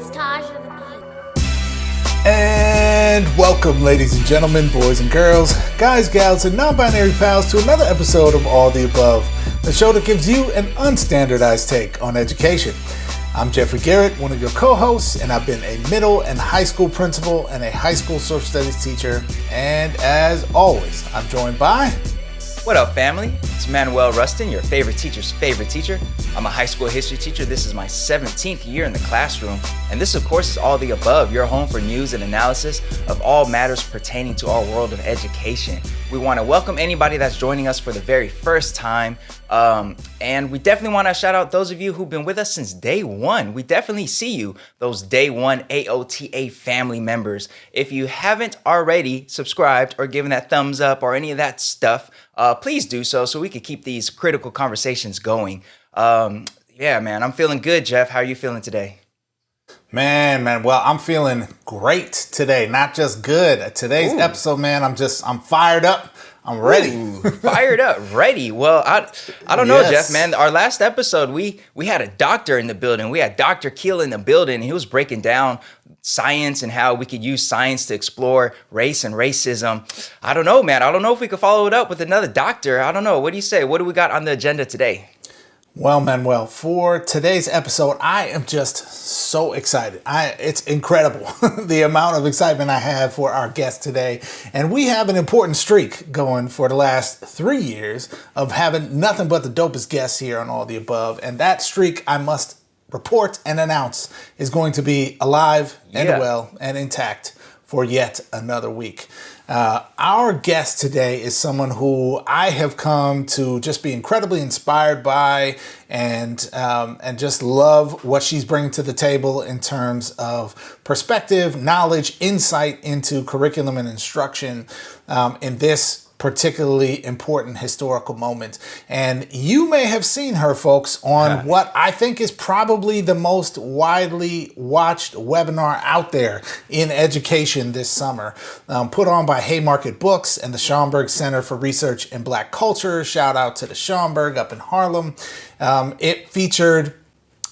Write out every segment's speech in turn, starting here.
is Taj of the Beat. And welcome, ladies and gentlemen, boys and girls, guys, gals, and non-binary pals to another episode of All the Above, the show that gives you an unstandardized take on education. I'm Jeffrey Garrett, one of your co-hosts, and I've been a middle and high school principal and a high school social studies teacher. And as always, I'm joined by... What up, family? It's Manuel, your favorite teacher's favorite teacher. I'm a high school history teacher. This is my 17th year in the classroom. And this, of course, is All the Above, your home for news and analysis of all matters pertaining to our world of education. We want to welcome anybody that's joining us for the very first time. And we definitely want to shout out those of you who've been with us since day one. We definitely see you, those day one AOTA family members. If you haven't already subscribed or given that thumbs up or any of that stuff, please do so we can keep these critical conversations going. Yeah, man, I'm feeling good, Jeff. How are you feeling today? Man, well, I'm feeling great today. Not just good. Today's episode, man, I'm fired up. I'm ready. Fired up, ready. Well, I don't know, Yes. Jeff, man. Our last episode, we had a doctor in the building. We had Dr. Keel in the building, and he was breaking down science and how we could use science to explore race and racism. I don't know, man. I don't know if we could follow it up with another doctor. I don't know. What do you say? What do we got on the agenda today? Well, Manuel, for today's episode, I am just so excited. It's incredible the amount of excitement I have for our guest today. And we have an important streak going for the last 3 years of having nothing but the dopest guests here on All the Above. And that streak, I must report and announce, is going to be alive and well and intact for yet another week. Our guest today is someone who I have come to just be incredibly inspired by and just love what she's bringing to the table in terms of perspective, knowledge, insight into curriculum and instruction in this particularly important historical moment. And you may have seen her, folks, on what I think is probably the most widely watched webinar out there in education this summer, put on by Haymarket Books and the Schomburg Center for Research in Black Culture. Shout out to the Schomburg up in Harlem. It featured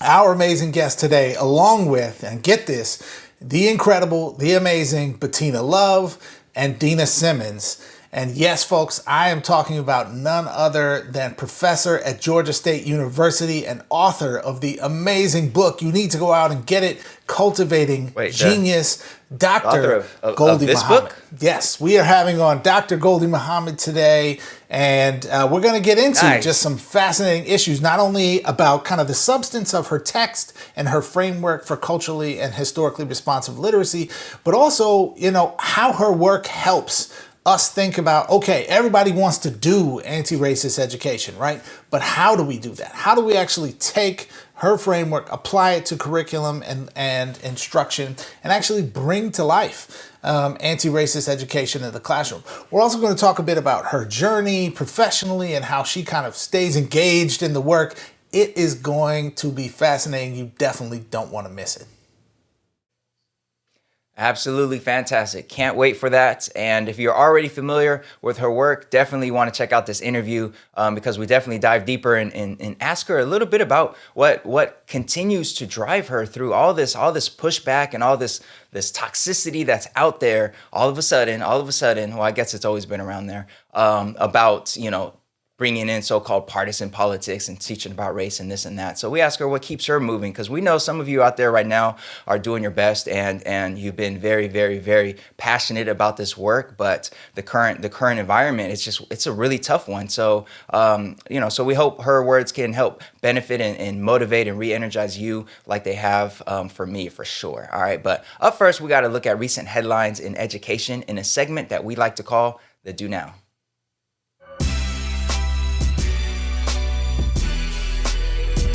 our amazing guest today, along with, and get this, the incredible, the amazing Bettina Love and Dina Simmons. And yes, folks, I am talking about none other than professor at Georgia State University and author of the amazing book. You need to go out and get it, Cultivating Genius, Dr. Gholdy Muhammad. Book? Yes, we are having on Dr. Gholdy Muhammad today, and we're going to get into just some fascinating issues, not only about kind of the substance of her text and her framework for culturally and historically responsive literacy, but also, how her work helps us think about, okay, everybody wants to do anti-racist education, right? But how do we do that? How do we actually take her framework, apply it to curriculum and instruction, and actually bring to life anti-racist education in the classroom? We're also going to talk a bit about her journey professionally and how she kind of stays engaged in the work. It is going to be fascinating. You definitely don't want to miss it. Absolutely fantastic. Can't wait for that. And if you're already familiar with her work, definitely want to check out this interview because we definitely dive deeper and ask her a little bit about what continues to drive her through all this pushback and all this toxicity that's out there all of a sudden, well, I guess it's always been around there, about, bringing in so-called partisan politics and teaching about race and this and that. So we ask her what keeps her moving, because we know some of you out there right now are doing your best and you've been very, very, very passionate about this work, but the current environment, it's a really tough one. So, so we hope her words can help benefit and motivate and re-energize you like they have for me, for sure. All right, but up first, we got to look at recent headlines in education in a segment that we like to call the Do Now.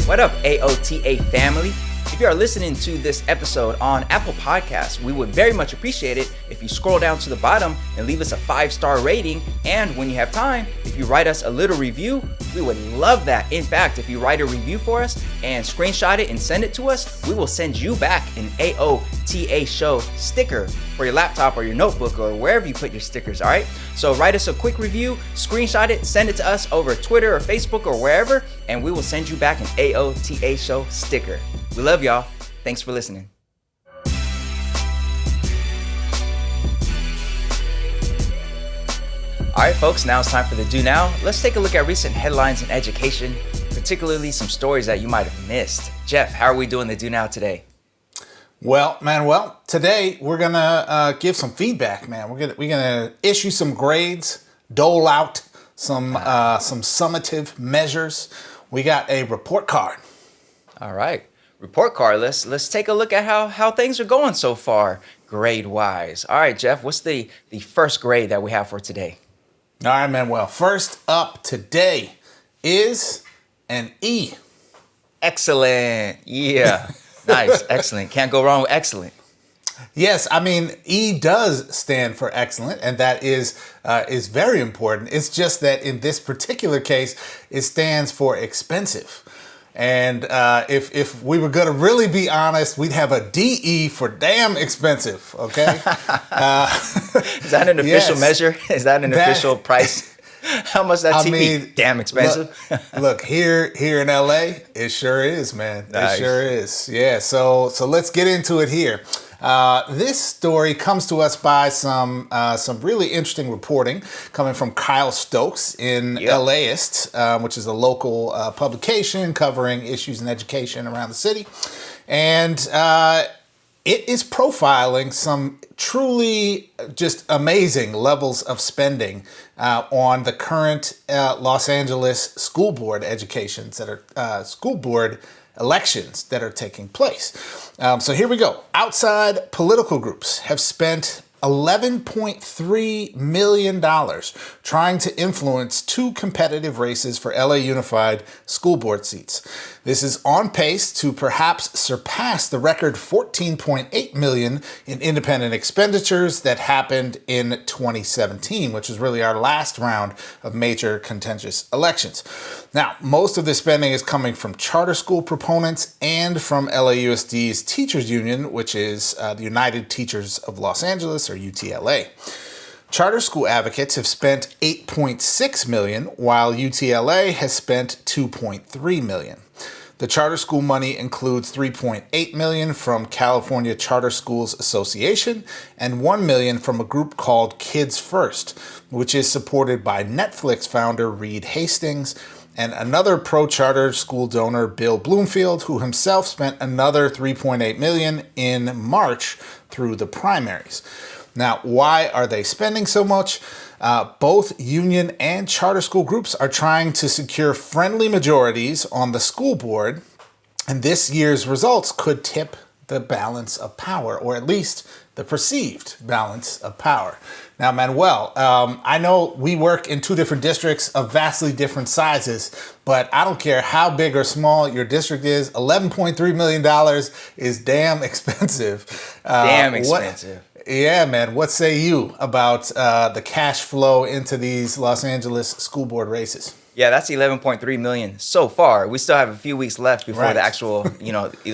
What up, AOTA family? If you are listening to this episode on Apple Podcasts, we would very much appreciate it if you scroll down to the bottom and leave us a 5-star rating. And when you have time, if you write us a little review, we would love that. In fact, if you write a review for us and screenshot it and send it to us, we will send you back an AOTA show sticker for your laptop or your notebook or wherever you put your stickers, all right? So write us a quick review, screenshot it, send it to us over Twitter or Facebook or wherever, and we will send you back an AOTA show sticker. We love y'all. Thanks for listening. All right, folks, now it's time for the Do Now. Let's take a look at recent headlines in education, particularly some stories that you might have missed. Jeff, how are we doing the Do Now today? Well, Manuel, today we're gonna give some feedback, man. We're gonna issue some grades, dole out some summative measures. We got a report card. All right, report card. Let's take a look at how things are going so far, grade wise. All right, Jeff, what's the first grade that we have for today? All right, Manuel. First up today is an E. Excellent. Yeah. Nice. Excellent. Can't go wrong with excellent. Yes, I mean, E does stand for excellent, and that is very important. It's just that in this particular case, it stands for expensive. And if we were going to really be honest, we'd have a DE for damn expensive, okay? Is that an official measure? Is that an official price? How much that TV? Damn expensive. Look, here in LA, it sure is, man. Nice. It sure is. Yeah, so let's get into it here. This story comes to us by some really interesting reporting coming from Kyle Stokes in LAist, which is a local publication covering issues in education around the city. And it is profiling some truly just amazing levels of spending on the current Los Angeles school board educations that are school board elections that are taking place. So here we go. Outside political groups have spent $11.3 million trying to influence two competitive races for LA Unified school board seats. This is on pace to perhaps surpass the record $14.8 million in independent expenditures that happened in 2017, which was really our last round of major contentious elections. Now, most of the spending is coming from charter school proponents and from LAUSD's teachers union, which is the United Teachers of Los Angeles, or UTLA. Charter school advocates have spent $8.6 million, while UTLA has spent $2.3 million. The charter school money includes $3.8 million from California Charter Schools Association and $1 million from a group called Kids First, which is supported by Netflix founder Reed Hastings and another pro-charter school donor, Bill Bloomfield, who himself spent another $3.8 million in March through the primaries. Now, why are they spending so much? Both union and charter school groups are trying to secure friendly majorities on the school board, and this year's results could tip the balance of power, or at least the perceived balance of power. Now, Manuel, I know we work in two different districts of vastly different sizes, but I don't care how big or small your district is, $11.3 million is damn expensive. Damn expensive. Yeah, man. What say you about the cash flow into these Los Angeles school board races? Yeah, that's 11.3 million so far. We still have a few weeks left before the actual,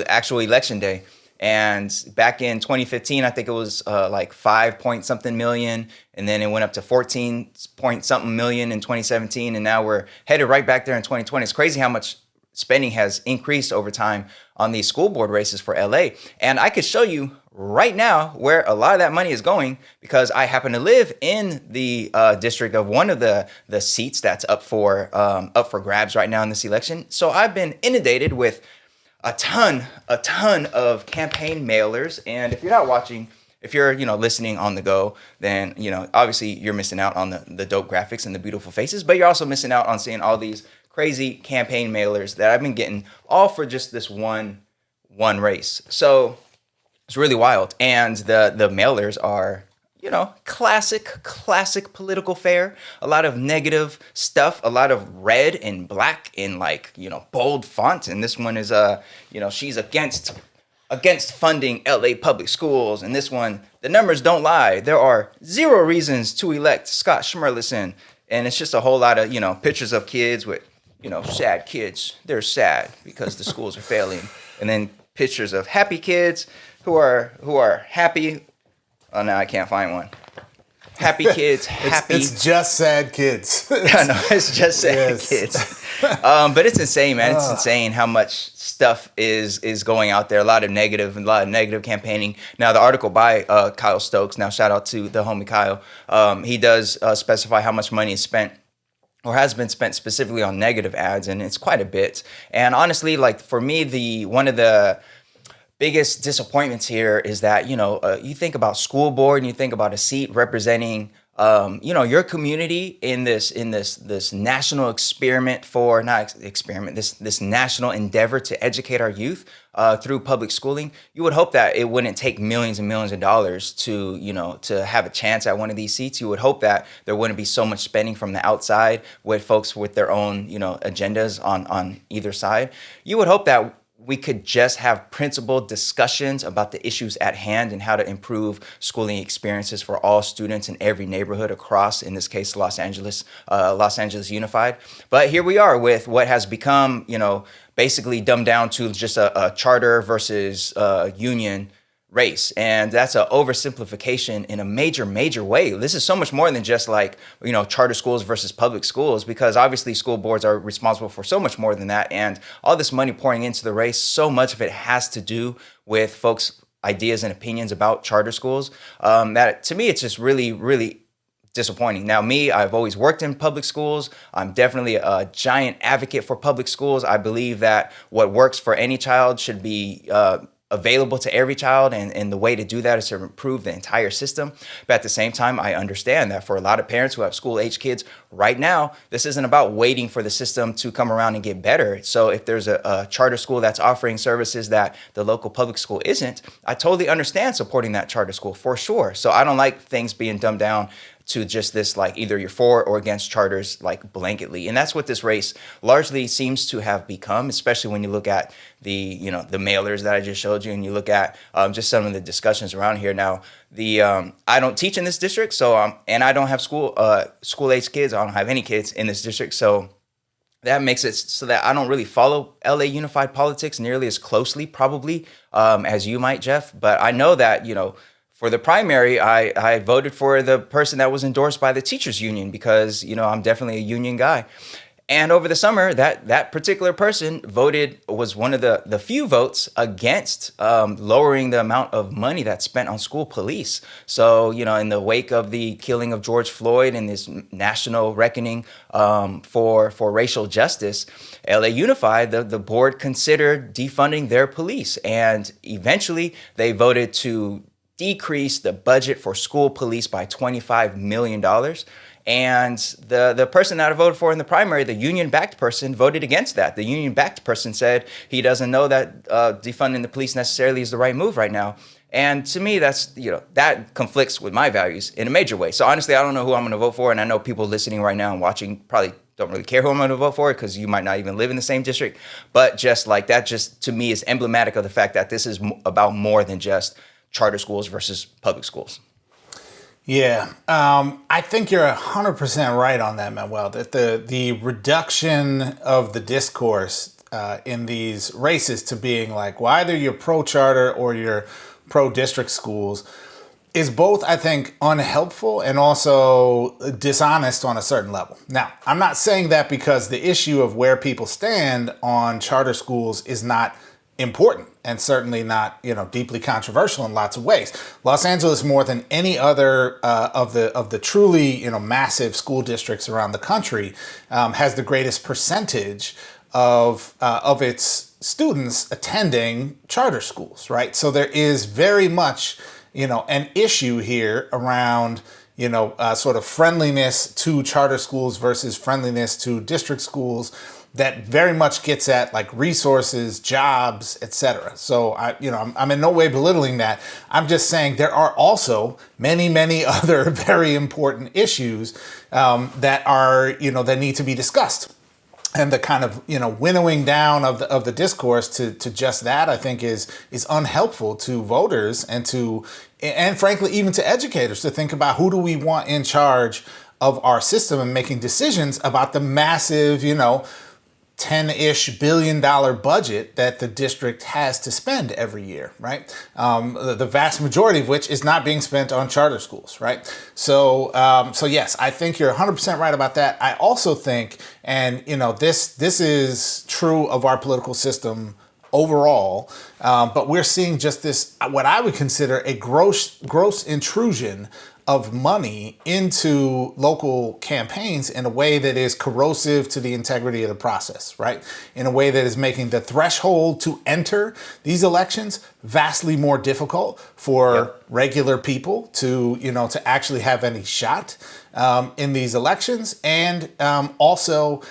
actual election day. And back in 2015, I think it was like 5 point something million, and then it went up to 14 point something million in 2017, and now we're headed right back there in 2020. It's crazy how much spending has increased over time on these school board races for LA. And I could show you right now where a lot of that money is going, because I happen to live in the district of one of the seats that's up for grabs right now in this election. So I've been inundated with a ton of campaign mailers. And if you're not watching, if you're listening on the go, then obviously you're missing out on the dope graphics and the beautiful faces, but you're also missing out on seeing all these crazy campaign mailers that I've been getting, all for just this one race. So it's really wild. And the mailers are, classic political fare. A lot of negative stuff, a lot of red and black in bold font. And this one is, she's against funding LA public schools. And this one, the numbers don't lie. There are 0 reasons to elect Scott Schmerlison. And it's just a whole lot of, pictures of kids with, sad kids. They're sad because the schools are failing. And then pictures of happy kids who are happy. Oh, no, I can't find one. happy kids, happy. It's just sad kids. I know, it's just sad Yes. kids. But it's insane, man. It's insane how much stuff is going out there. A lot of negative campaigning. Now, the article by Kyle Stokes. Now, shout out to the homie Kyle. He does specify how much money is spent or has been spent specifically on negative ads, and it's quite a bit. And honestly, like for me, one of the biggest disappointments here is that, you think about school board and you think about a seat representing, your community in this national experiment for, not experiment, this national endeavor to educate our youth through public schooling. You would hope that it wouldn't take millions and millions of dollars to have a chance at one of these seats. You would hope that there wouldn't be so much spending from the outside with folks with their own, agendas on either side. You would hope that we could just have principled discussions about the issues at hand and how to improve schooling experiences for all students in every neighborhood across, in this case, Los Angeles Unified. But here we are with what has become, basically dumbed down to just a charter versus union race. And that's an oversimplification in a major way. This is so much more than just like, charter schools versus public schools, because obviously school boards are responsible for so much more than that. And all this money pouring into the race, so much of it has to do with folks' ideas and opinions about charter schools. That to me, it's just really disappointing. Now, I've always worked in public schools. I'm definitely a giant advocate for public schools. I believe that what works for any child should be available to every child, and the way to do that is to improve the entire system. But at the same time, I understand that for a lot of parents who have school-age kids right now, this isn't about waiting for the system to come around and get better. So if there's a charter school that's offering services that the local public school isn't, I totally understand supporting that charter school for sure. So I don't like things being dumbed down to just this, like, either you're for or against charters, like, blanketly. And that's what this race largely seems to have become, especially when you look at the mailers that I just showed you, and you look at just some of the discussions around here. Now, I don't teach in this district, so and I don't have school-age kids. I don't have any kids in this district, so that makes it so that I don't really follow LA Unified politics nearly as closely, probably, as you might, Jeff. But I know that, for the primary, I voted for the person that was endorsed by the teachers union because, I'm definitely a union guy. And over the summer, that particular person was one of the few votes against lowering the amount of money that's spent on school police. So, in the wake of the killing of George Floyd and this national reckoning for racial justice, LA Unified, the board considered defunding their police. And eventually they voted to decrease the budget for school police by $25 million. And the person that I voted for in the primary, the union-backed person, voted against that. The union-backed person said he doesn't know that defunding the police necessarily is the right move right now. And to me, that's, that conflicts with my values in a major way. So honestly, I don't know who I'm going to vote for. And I know people listening right now and watching probably don't really care who I'm going to vote for because you might not even live in the same district. But just like that, just to me is emblematic of the fact that this is about more than just charter schools versus public schools. Yeah, I think you're 100% right on that, Manuel, that the reduction of the discourse in these races to being like, well, either you're pro-charter or you're pro-district schools is both, I think, unhelpful and also dishonest on a certain level. Now, I'm not saying that because the issue of where people stand on charter schools is not important and certainly not, deeply controversial in lots of ways. Los Angeles, more than any other of the truly, massive school districts around the country, has the greatest percentage of its students attending charter schools, right? So there is very much, an issue here around, sort of friendliness to charter schools versus friendliness to district schools that very much gets at like resources, jobs, etc. So I'm in no way belittling that. I'm just saying there are also many other very important issues that are, that need to be discussed. And the kind of, winnowing down of the discourse to just that, I think is unhelpful to voters and frankly, even to educators to think about who do we want in charge of our system and making decisions about the massive, $10-ish billion budget that the district has to spend every year, right? The vast majority of which is not being spent on charter schools, right? So yes, I think you're 100% right about that. I also think, and this is true of our political system overall, but we're seeing just this, what I would consider a gross intrusion of money into local campaigns in a way that is corrosive to the integrity of the process, right? In a way that is making the threshold to enter these elections vastly more difficult for regular people to actually have any shot in these elections, and also,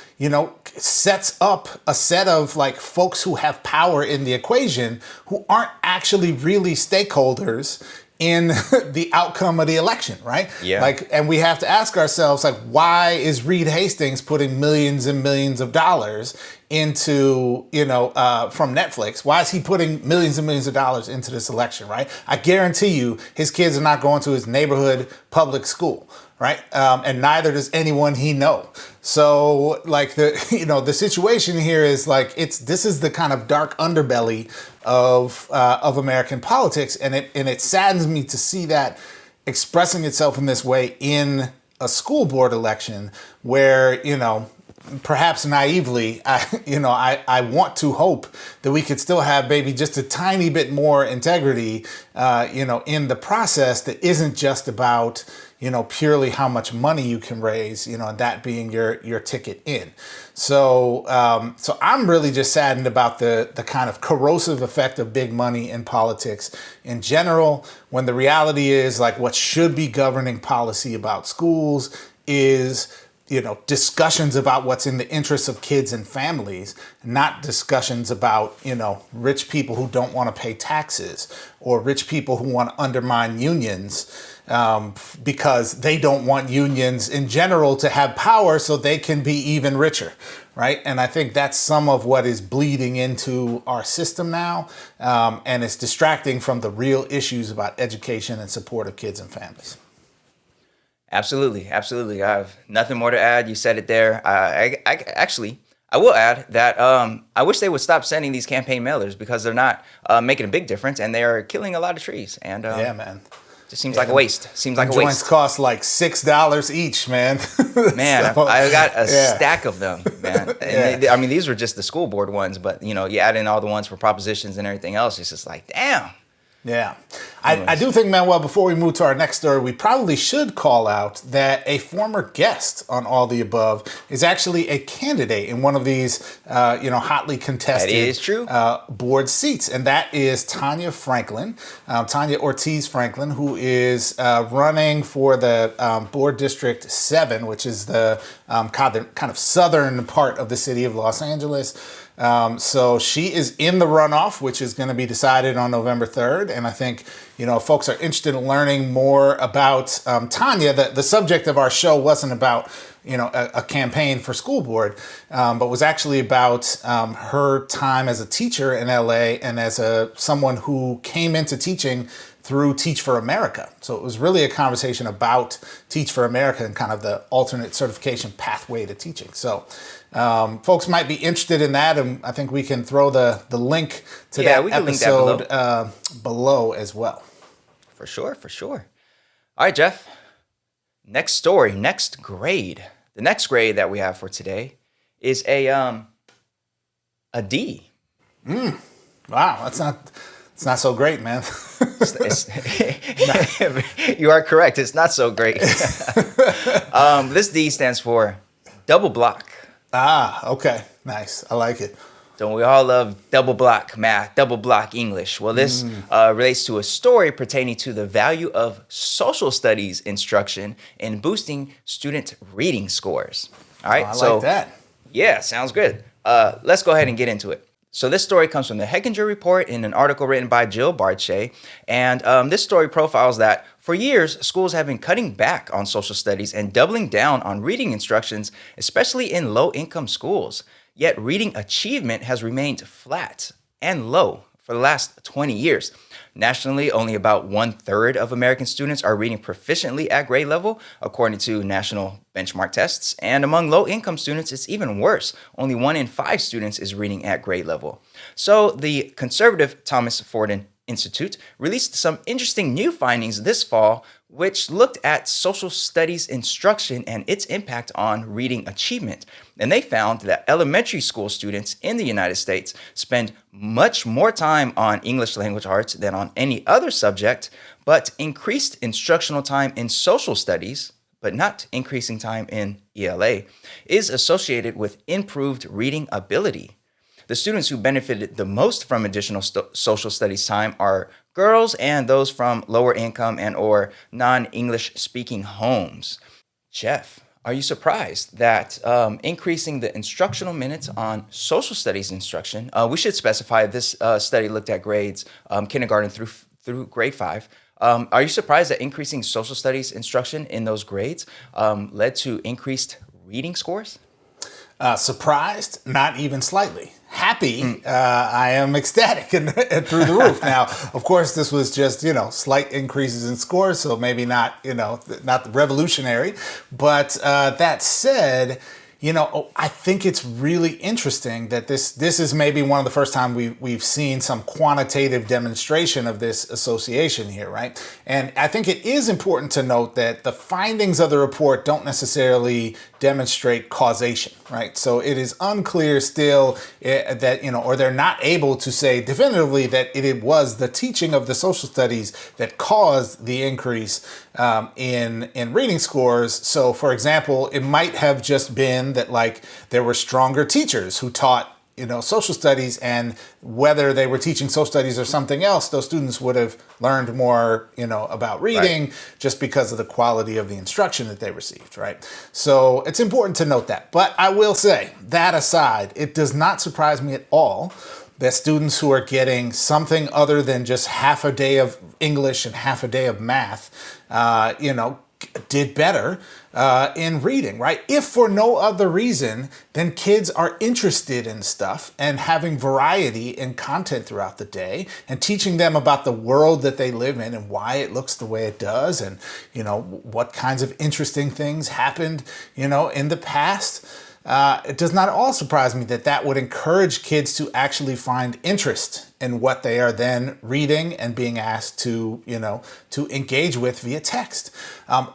sets up a set of like folks who have power in the equation who aren't actually really stakeholders in the outcome of the election, right? Yeah. And we have to ask ourselves, why is Reed Hastings putting millions and millions of dollars into, from Netflix? Why is he putting millions and millions of dollars into this election, right? I guarantee you his kids are not going to his neighborhood public school, right? And neither does anyone he know. So the situation here is this is the kind of dark underbelly of American politics, and it saddens me to see that expressing itself in this way in a school board election where perhaps naively, I want to hope that we could still have maybe just a tiny bit more integrity, in the process that isn't just about purely how much money you can raise, and that being your ticket in. So I'm really just saddened about the kind of corrosive effect of big money in politics in general, when the reality is what should be governing policy about schools is discussions about what's in the interests of kids and families, not discussions about, rich people who don't want to pay taxes or rich people who want to undermine unions because they don't want unions in general to have power so they can be even richer, right? And I think that's some of what is bleeding into our system now, and it's distracting from the real issues about education and support of kids and families. Absolutely. I have nothing more to add. You said it there. I will add that I wish they would stop sending these campaign mailers because they're not making a big difference, and they are killing a lot of trees. And yeah, man. Just seems like a waste. Joints cost $6 each, man. Man, So, I got a stack of them, man. And these were just the school board ones, but you add in all the ones for propositions and everything else. It's just damn. Yeah. I do think, Manuel, before we move to our next story, we probably should call out that a former guest on All the Above is actually a candidate in one of these, hotly contested that is true. Board seats. And that is Tanya Ortiz Franklin, who is running for the Board District 7, which is the kind of southern part of the city of Los Angeles. So she is in the runoff, which is going to be decided on November 3rd. And I think, if folks are interested in learning more about Tanya, the subject of our show wasn't about, a campaign for school board, but was actually about her time as a teacher in LA and as someone who came into teaching through Teach for America. So it was really a conversation about Teach for America and kind of the alternate certification pathway to teaching. So folks might be interested in that, and I think we can throw the link to that episode below as well. For sure. All right, Jeff. Next story, next grade. The next grade that we have for today is a D. Wow, it's not so great, man. You are correct. It's not so great. This D stands for double block. Ah, okay. Nice. I like it. Don't we all love double block math, double block English? Well, this relates to a story pertaining to the value of social studies instruction in boosting student reading scores. All right. I like that. Yeah, sounds good. Let's go ahead and get into it. So this story comes from the Hechinger Report in an article written by Jill Barche. And this story profiles that for years, schools have been cutting back on social studies and doubling down on reading instructions, especially in low-income schools. Yet reading achievement has remained flat and low for the last 20 years. Nationally, only about 1/3 of American students are reading proficiently at grade level, according to national benchmark tests. And among low-income students, it's even worse. Only 1 in 5 students is reading at grade level. So the conservative Thomas Forden Institute released some interesting new findings this fall, which looked at social studies instruction and its impact on reading achievement. And they found that elementary school students in the United States spend much more time on English language arts than on any other subject, but increased instructional time in social studies, but not increasing time in ELA, is associated with improved reading ability. The students who benefited the most from additional social studies time are girls and those from lower income and or non-English speaking homes. Jeff, are you surprised that increasing the instructional minutes on social studies instruction, we should specify this study looked at grades kindergarten through grade 5. Are you surprised that increasing social studies instruction in those grades led to increased reading scores? Surprised? Not even slightly. Happy? I am ecstatic and through the roof. Now, of course, this was just, slight increases in scores, so maybe not, not revolutionary. But that said, I think it's really interesting that this is maybe one of the first time we've seen some quantitative demonstration of this association here, right? And I think it is important to note that the findings of the report don't necessarily demonstrate causation, right? So it is unclear still that, or they're not able to say definitively that it was the teaching of the social studies that caused the increase in reading scores. So, for example, it might have just been that like there were stronger teachers who taught social studies, and whether they were teaching social studies or something else, those students would have learned more, about reading, right, just because of the quality of the instruction that they received, right? So it's important to note that. But I will say, that aside, it does not surprise me at all that students who are getting something other than just half a day of English and half a day of math, did better in reading, right? If for no other reason than kids are interested in stuff and having variety in content throughout the day and teaching them about the world that they live in and why it looks the way it does and, what kinds of interesting things happened, in the past. It does not at all surprise me that would encourage kids to actually find interest in what they are then reading and being asked to, to engage with via text.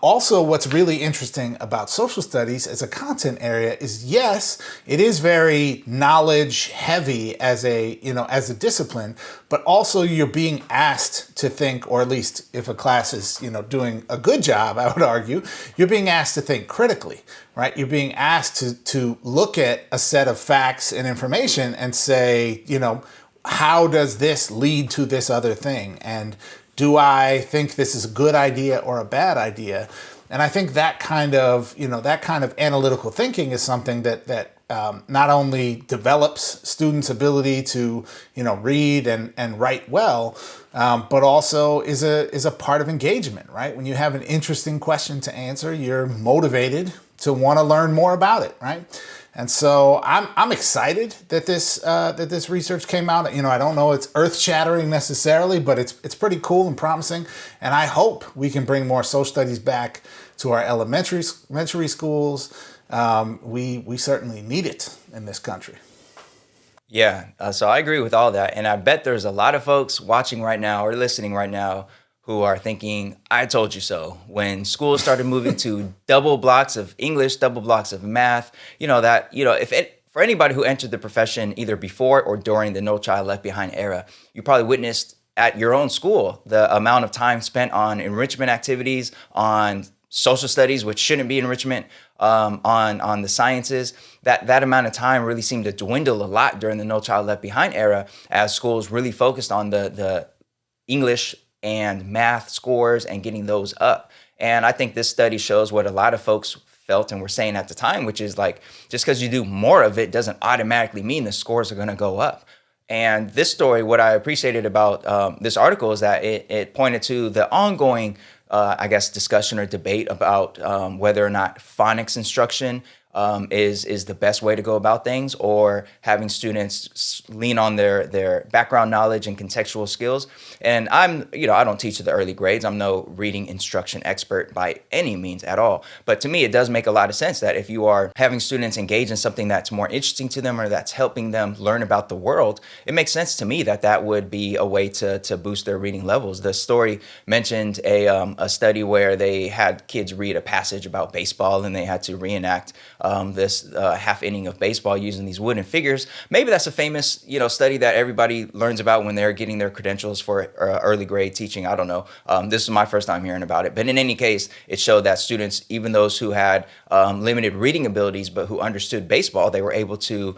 Also, what's really interesting about social studies as a content area is, yes, it is very knowledge heavy as a discipline, but also you're being asked to think, or at least if a class is, doing a good job, I would argue, you're being asked to think critically, right? You're being asked to look at a set of facts and information and say, how does this lead to this other thing? And do I think this is a good idea or a bad idea? And I think that kind of analytical thinking is something that not only develops students' ability to, read and write well, but also is a part of engagement, right? When you have an interesting question to answer, you're motivated to want to learn more about it, right? And so I'm excited that this research came out. I don't know it's earth-shattering necessarily, but it's pretty cool and promising. And I hope we can bring more social studies back to our elementary schools. We certainly need it in this country. Yeah, so I agree with all that. And I bet there's a lot of folks watching right now or listening right now who are thinking, I told you so. When schools started moving to double blocks of English, double blocks of math, for anybody who entered the profession either before or during the No Child Left Behind era, you probably witnessed at your own school the amount of time spent on enrichment activities, on social studies, which shouldn't be enrichment, on the sciences. That amount of time really seemed to dwindle a lot during the No Child Left Behind era as schools really focused on the English and math scores and getting those up. And I think this study shows what a lot of folks felt and were saying at the time, which is like, just because you do more of it doesn't automatically mean the scores are going to go up. And this story, what I appreciated about this article is that it pointed to the ongoing discussion or debate about whether or not phonics instruction is the best way to go about things, or having students lean on their background knowledge and contextual skills. And I don't teach at the early grades. I'm no reading instruction expert by any means at all. But to me, it does make a lot of sense that if you are having students engage in something that's more interesting to them or that's helping them learn about the world, it makes sense to me that that would be a way to boost their reading levels. The story mentioned a study where they had kids read a passage about baseball and they had to reenact this half inning of baseball using these wooden figures. Maybe that's a famous study that everybody learns about when they're getting their credentials for early grade teaching. I don't know. This is my first time hearing about it. But in any case, it showed that students, even those who had limited reading abilities but who understood baseball, they were able to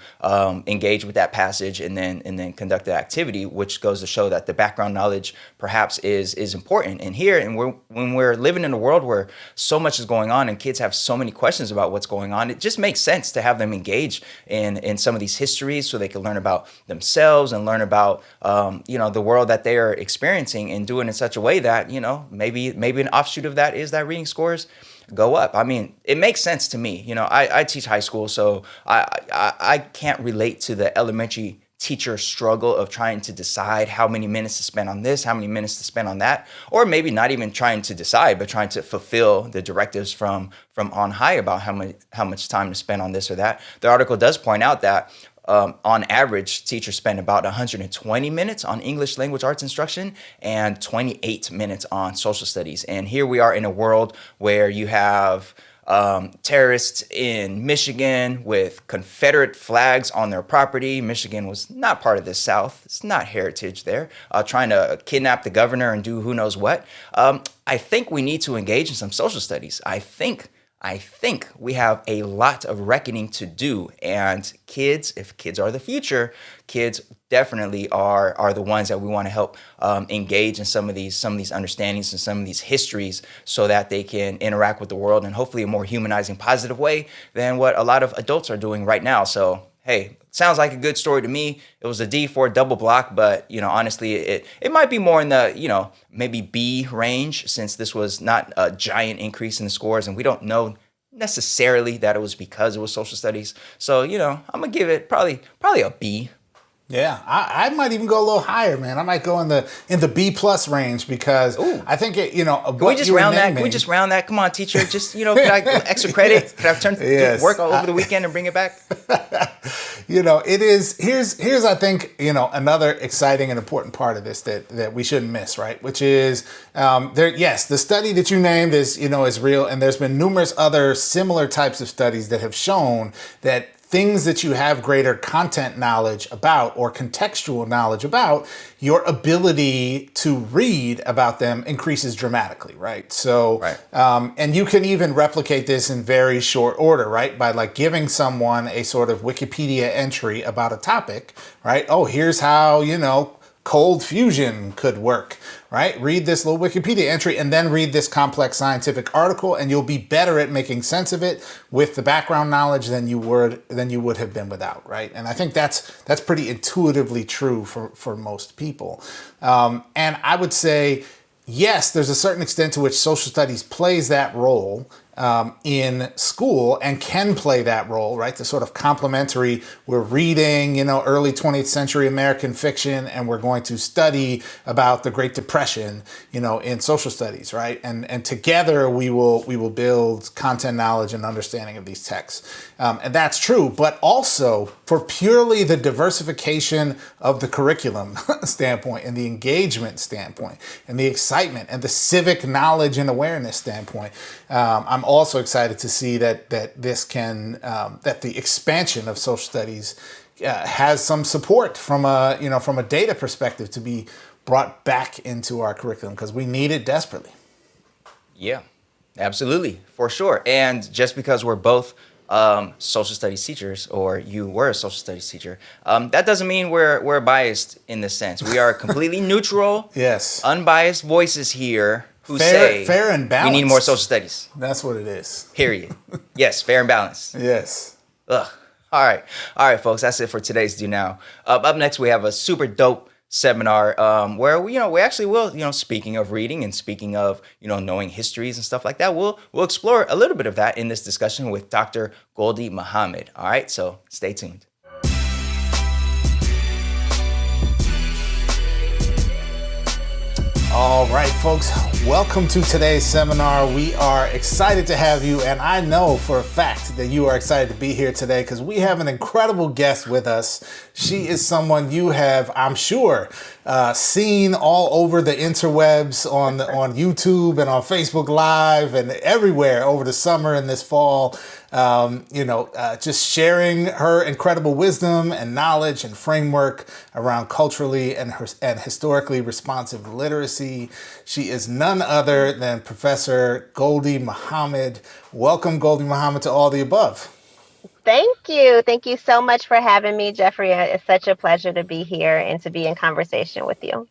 engage with that passage and then conduct the activity, which goes to show that the background knowledge perhaps is important. And when we're living in a world where so much is going on and kids have so many questions about what's going on, it just makes sense to have them engage in some of these histories so they can learn about themselves and learn about the world that they are experiencing, and do it in such a way that maybe an offshoot of that is that reading scores go up. I mean, it makes sense to me. I teach high school, so I can't relate to the elementary teacher struggle of trying to decide how many minutes to spend on this, how many minutes to spend on that, or maybe not even trying to decide, but trying to fulfill the directives from on high about how much time to spend on this or that. The article does point out that on average, teachers spend about 120 minutes on English language arts instruction and 28 minutes on social studies. And here we are in a world where you have terrorists in Michigan with Confederate flags on their property. Michigan was not part of the South. It's not heritage there. Trying to kidnap the governor and do who knows what. I think we need to engage in some social studies. I think we have a lot of reckoning to do, and if kids are the future, kids definitely are the ones that we want to help engage in some of these understandings and some of these histories, so that they can interact with the world in hopefully a more humanizing, positive way than what a lot of adults are doing right now. So, hey, sounds like a good story to me. It was a D for a double block, but honestly, it might be more in the maybe B range, since this was not a giant increase in the scores, and we don't know necessarily that it was because it was social studies. So I'm gonna give it probably a B. Yeah, I might even go a little higher, man. I might go in the B plus range, because I think it. Can we just round that? Can we just round that? Come on, teacher. Just could I extra credit? Yes. Could I turn work all over the weekend and bring it back? It is. Here's I think another exciting and important part of this that we shouldn't miss, right? Which is yes, the study that you named is real, and there's been numerous other similar types of studies that have shown that things that you have greater content knowledge about or contextual knowledge about, your ability to read about them increases dramatically, right? So, right. And you can even replicate this in very short order, right? By like giving someone a sort of Wikipedia entry about a topic, right? Oh, here's how, cold fusion could work, right? Read this little Wikipedia entry and then read this complex scientific article, and you'll be better at making sense of it with the background knowledge than you would have been without, right? And I think that's pretty intuitively true for most people. And I would say, yes, there's a certain extent to which social studies plays that role in school, and can play that role, right? The sort of complementary, we're reading, early 20th century American fiction, and we're going to study about the Great Depression, in social studies, right? And together we will build content knowledge and understanding of these texts. And that's true, but also for purely the diversification of the curriculum standpoint, and the engagement standpoint, and the excitement, and the civic knowledge and awareness standpoint, I'm also excited to see that this can that the expansion of social studies has some support from a data perspective to be brought back into our curriculum, because we need it desperately. Yeah, absolutely, for sure. And just because we're both social studies teachers, or you were a social studies teacher, that doesn't mean we're biased in this sense. We are completely neutral, yes, unbiased voices here who fair and balanced. We need more social studies. That's what it is. Period. Yes, fair and balanced. Yes. Ugh. All right, folks. That's it for today's Do Now. Up next, we have a super dope seminar where we actually will, speaking of reading and speaking of knowing histories and stuff like that, we'll explore a little bit of that in this discussion with Dr. Gholdy Muhammad. All right, so stay tuned. All right, folks, welcome to today's seminar. We are excited to have you, and I know for a fact that you are excited to be here today because we have an incredible guest with us. She is someone you have, I'm sure, seen all over the interwebs on YouTube and on Facebook Live and everywhere over the summer and this fall. Just sharing her incredible wisdom and knowledge and framework around culturally and historically responsive literacy. She is none other than Professor Gholdy Muhammad. Welcome, Gholdy Muhammad, to All the Above. Thank you. Thank you so much for having me, Jeffrey. It's such a pleasure to be here and to be in conversation with you.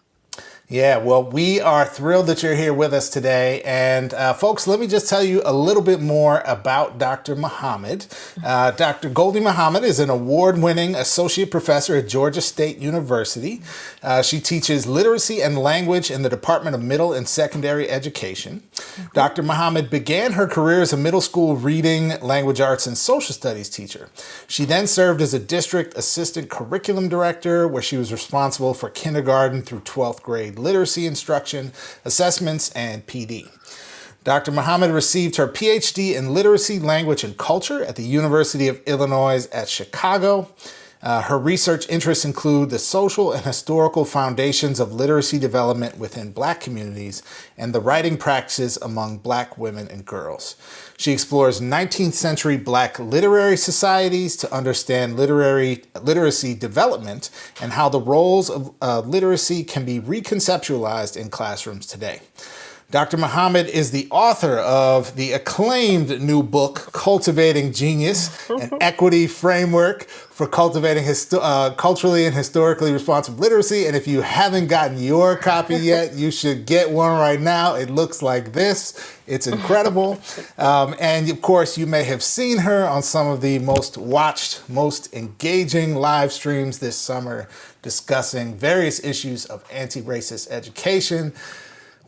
Yeah, well, we are thrilled that you're here with us today. And folks, let me just tell you a little bit more about Dr. Muhammad. Dr. Gholdy Muhammad is an award-winning associate professor at Georgia State University. She teaches literacy and language in the Department of Middle and Secondary Education. Dr. Muhammad began her career as a middle school reading, language arts, and social studies teacher. She then served as a district assistant curriculum director, where she was responsible for kindergarten through 12th grade literacy instruction, assessments, and PD. Dr. Muhammad received her PhD in literacy, language, and culture at the University of Illinois at Chicago. Her research interests include the social and historical foundations of literacy development within Black communities and the writing practices among Black women and girls. She explores 19th century Black literary societies to understand literacy development and how the roles of literacy can be reconceptualized in classrooms today. Dr. Muhammad is the author of the acclaimed new book, Cultivating Genius, an equity framework for cultivating culturally and historically responsive literacy. And if you haven't gotten your copy yet, you should get one right now. It looks like this. It's incredible. And of course, you may have seen her on some of the most watched, most engaging live streams this summer discussing various issues of anti-racist education.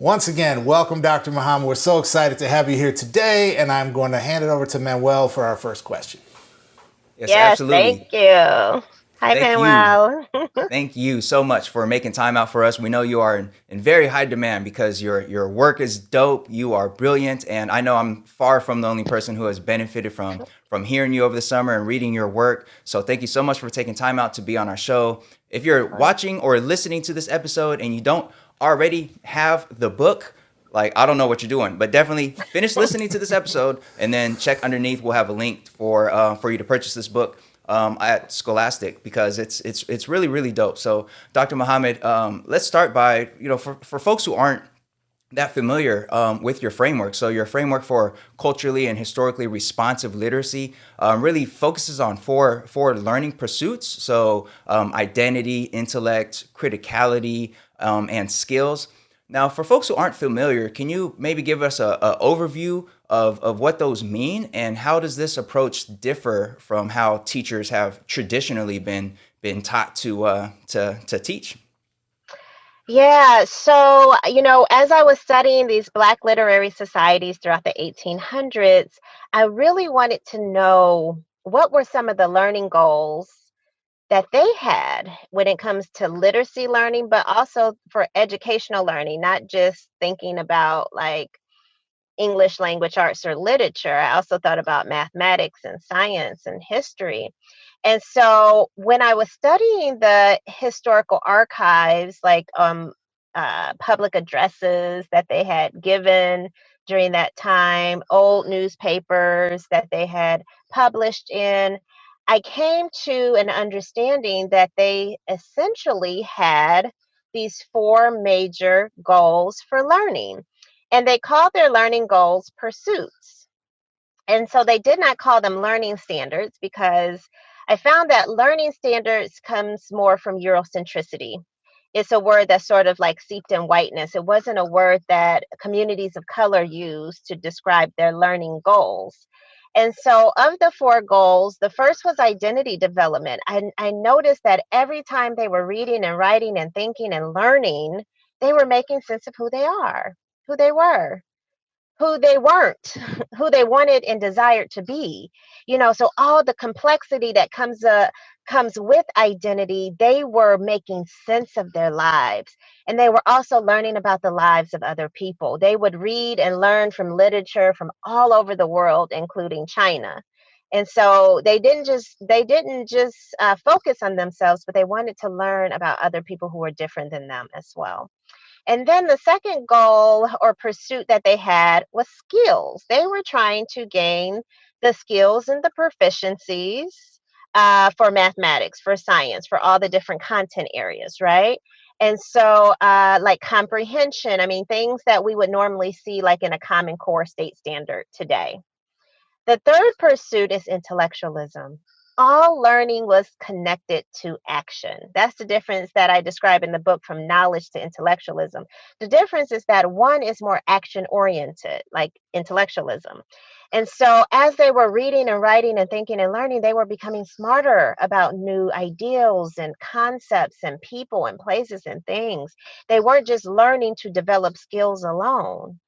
Once again, welcome, Dr. Muhammad. We're so excited to have you here today, and I'm going to hand it over to Manuel for our first question. Yes, absolutely. Thank you. Hi, Manuel. Thank you so much for making time out for us. We know you are in very high demand because your work is dope. You are brilliant, and I know I'm far from the only person who has benefited from hearing you over the summer and reading your work. So thank you so much for taking time out to be on our show. If you're watching or listening to this episode and you don't already have the book, like, I don't know what you're doing, but definitely finish listening to this episode and then check underneath. We'll have a link for you to purchase this book at Scholastic because it's really, really dope. So Dr. Muhammad, let's start by, for folks who aren't that familiar with your framework. So your framework for culturally and historically responsive literacy really focuses on four learning pursuits. So identity, intellect, criticality, and skills. Now, for folks who aren't familiar, can you maybe give us an overview of what those mean, and how does this approach differ from how teachers have traditionally been taught to teach? Yeah, so, as I was studying these Black literary societies throughout the 1800s, I really wanted to know what were some of the learning goals that they had when it comes to literacy learning, but also for educational learning, not just thinking about like English language arts or literature. I also thought about mathematics and science and history. And so when I was studying the historical archives, like public addresses that they had given during that time, old newspapers that they had published in, I came to an understanding that they essentially had these four major goals for learning. And they called their learning goals pursuits. And so they did not call them learning standards because I found that learning standards comes more from Eurocentricity. It's a word that's sort of like seeped in whiteness. It wasn't a word that communities of color used to describe their learning goals. And so, of the four goals, the first was identity development. I noticed that every time they were reading and writing and thinking and learning, they were making sense of who they are, who they were, who they weren't, who they wanted and desired to be. So all the complexity that comes with identity, they were making sense of their lives. And they were also learning about the lives of other people. They would read and learn from literature from all over the world, including China. And so they didn't just focus on themselves, but they wanted to learn about other people who were different than them as well. And then the second goal or pursuit that they had was skills. They were trying to gain the skills and the proficiencies for mathematics, for science, for all the different content areas, right? And so, like comprehension, I mean, things that we would normally see like in a Common Core state standard today. The third pursuit is intellectualism. All learning was connected to action. That's the difference that I describe in the book, from knowledge to intellectualism. The difference is that one is more action oriented, like intellectualism. And so, as they were reading and writing and thinking and learning, they were becoming smarter about new ideals and concepts and people and places and things. They weren't just learning to develop skills alone.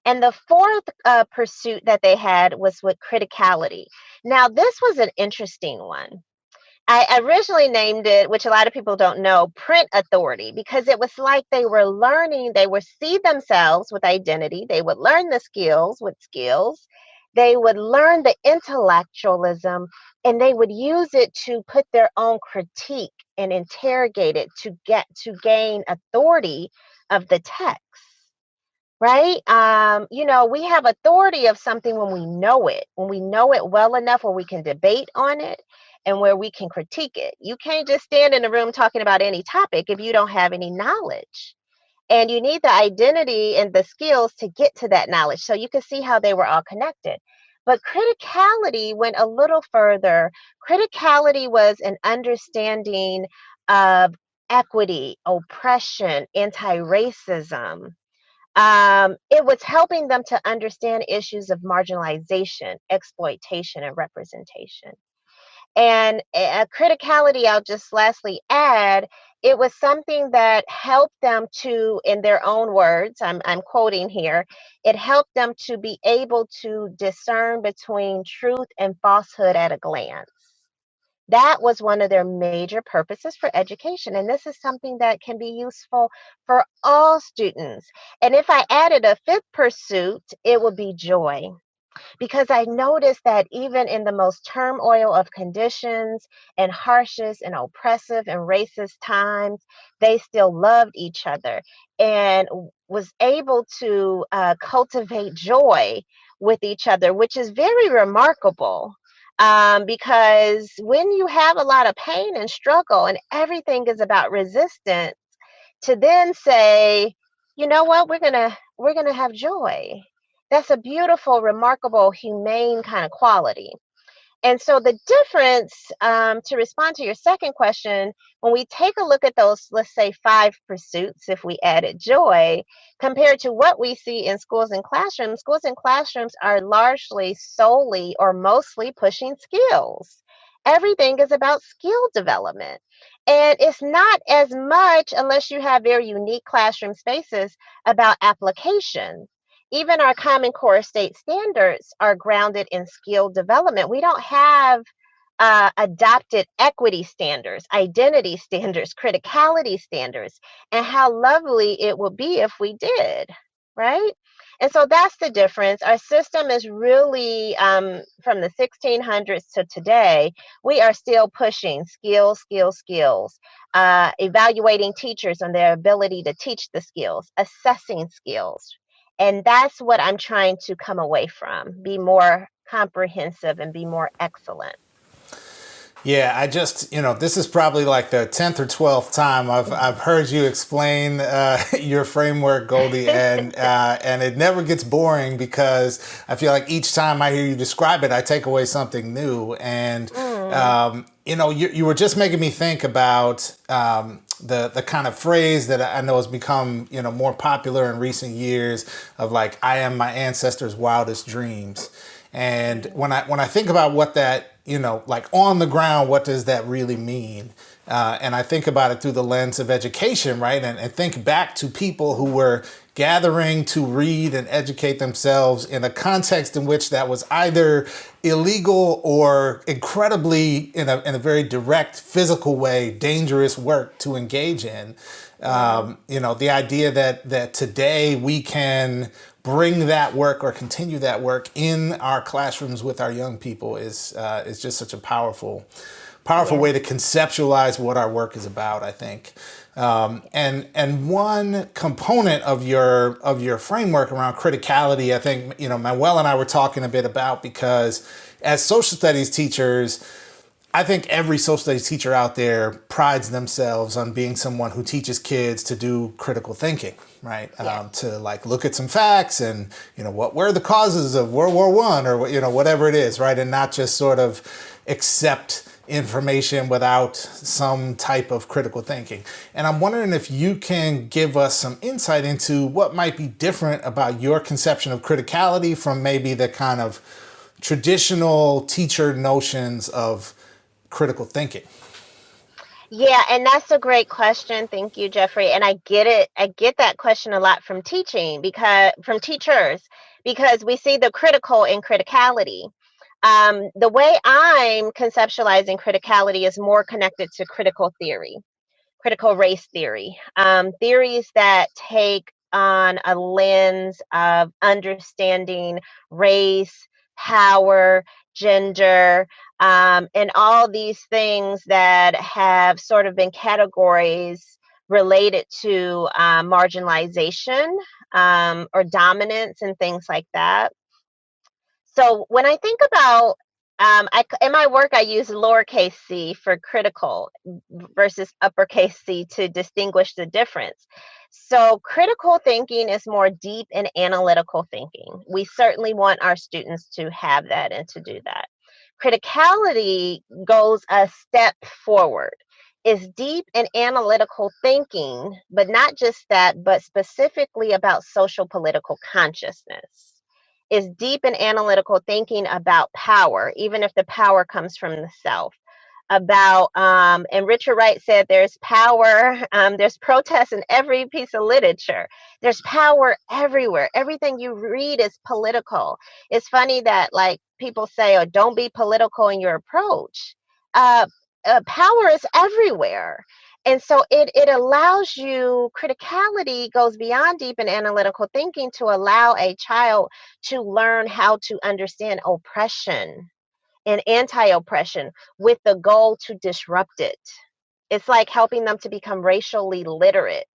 And the fourth pursuit that they had was with criticality. Now, this was an interesting one. I originally named it, which a lot of people don't know, print authority, because it was like they were learning, they would see themselves with identity, they would learn the skills with skills, they would learn the intellectualism, and they would use it to put their own critique and interrogate it to gain authority of the text. Right? We have authority of something when we know it well enough, where we can debate on it and where we can critique it. You can't just stand in a room talking about any topic if you don't have any knowledge. And you need the identity and the skills to get to that knowledge. So you can see how they were all connected. But criticality went a little further. Criticality was an understanding of equity, oppression, anti racism. It was helping them to understand issues of marginalization, exploitation, and representation. And a criticality, I'll just lastly add, it was something that helped them to, in their own words, I'm quoting here, it helped them to be able to discern between truth and falsehood at a glance. That was one of their major purposes for education. And this is something that can be useful for all students. And if I added a fifth pursuit, it would be joy, because I noticed that even in the most turmoil of conditions and harshest and oppressive and racist times, they still loved each other and was able to cultivate joy with each other, which is very remarkable. Because when you have a lot of pain and struggle and everything is about resistance, to then say, you know what, we're gonna have joy. That's a beautiful, remarkable, humane kind of quality. And so the difference, to respond to your second question, when we take a look at those, let's say, five pursuits, if we added joy, compared to what we see in schools and classrooms are largely, solely, or mostly pushing skills. Everything is about skill development. And it's not as much, unless you have very unique classroom spaces, about application. Even our Common Core state standards are grounded in skill development. We don't have adopted equity standards, identity standards, criticality standards, and how lovely it would be if we did, right? And so that's the difference. Our system is really, from the 1600s to today, we are still pushing skills, skills, skills, evaluating teachers on their ability to teach the skills, assessing skills. And that's what I'm trying to come away from, be more comprehensive and be more excellent. Yeah, I just, this is probably like the 10th or 12th time I've heard you explain your framework, Gholdy, and it never gets boring, because I feel like each time I hear you describe it, I take away something new. And you were just making me think about the kind of phrase that I know has become more popular in recent years, of like, I am my ancestors' wildest dreams. And when I think about what that, like on the ground, what does that really mean? And I think about it through the lens of education, right? And think back to people who were gathering to read and educate themselves in a context in which that was either illegal or incredibly, in a very direct, physical way, dangerous work to engage in. The idea that today we can bring that work or continue that work in our classrooms with our young people is just such a powerful way to Yes. conceptualize what our work is about, I think. And one component of your framework around criticality, I think, Manuel and I were talking a bit about, because as social studies teachers, I think every social studies teacher out there prides themselves on being someone who teaches kids to do critical thinking, right? Yes. To like look at some facts and, what were the causes of World War One, or, whatever it is, right? And not just sort of accept information without some type of critical thinking. And I'm wondering if you can give us some insight into what might be different about your conception of criticality from maybe the kind of traditional teacher notions of critical thinking. Yeah, and that's a great question. Thank you, Jeffrey. And I get it. I get that question a lot from teaching, because from teachers, because we see the critical in criticality. The way I'm conceptualizing criticality is more connected to critical theory, critical race theory, theories that take on a lens of understanding race, power, gender, and all these things that have sort of been categories related to marginalization, or dominance and things like that. So when I think about, in my work, I use lowercase c for critical versus uppercase C to distinguish the difference. So critical thinking is more deep and analytical thinking. We certainly want our students to have that and to do that. Criticality goes a step forward. Is deep and analytical thinking, but not just that, but specifically about social political consciousness. Is deep and analytical thinking about power, even if the power comes from the self. About, and Richard Wright said there's power, there's protest in every piece of literature. There's power everywhere. Everything you read is political. It's funny that, like, people say, oh, don't be political in your approach. Uh, Power is everywhere. And so it allows you, criticality goes beyond deep and analytical thinking to allow a child to learn how to understand oppression and anti-oppression with the goal to disrupt it. It's like helping them to become racially literate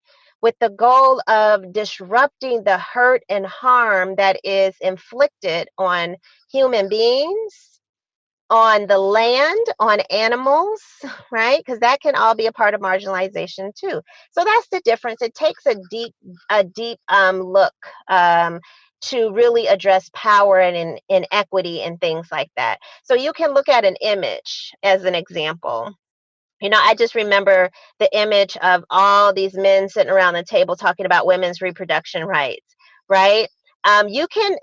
with the goal of disrupting the hurt and harm that is inflicted on human beings, on the land, on animals, right? Because that can all be a part of marginalization too. So that's the difference. It takes a deep look, to really address power and inequity and things like that. So you can look at an image as an example. I just remember the image of all these men sitting around the table talking about women's reproduction rights, right? You can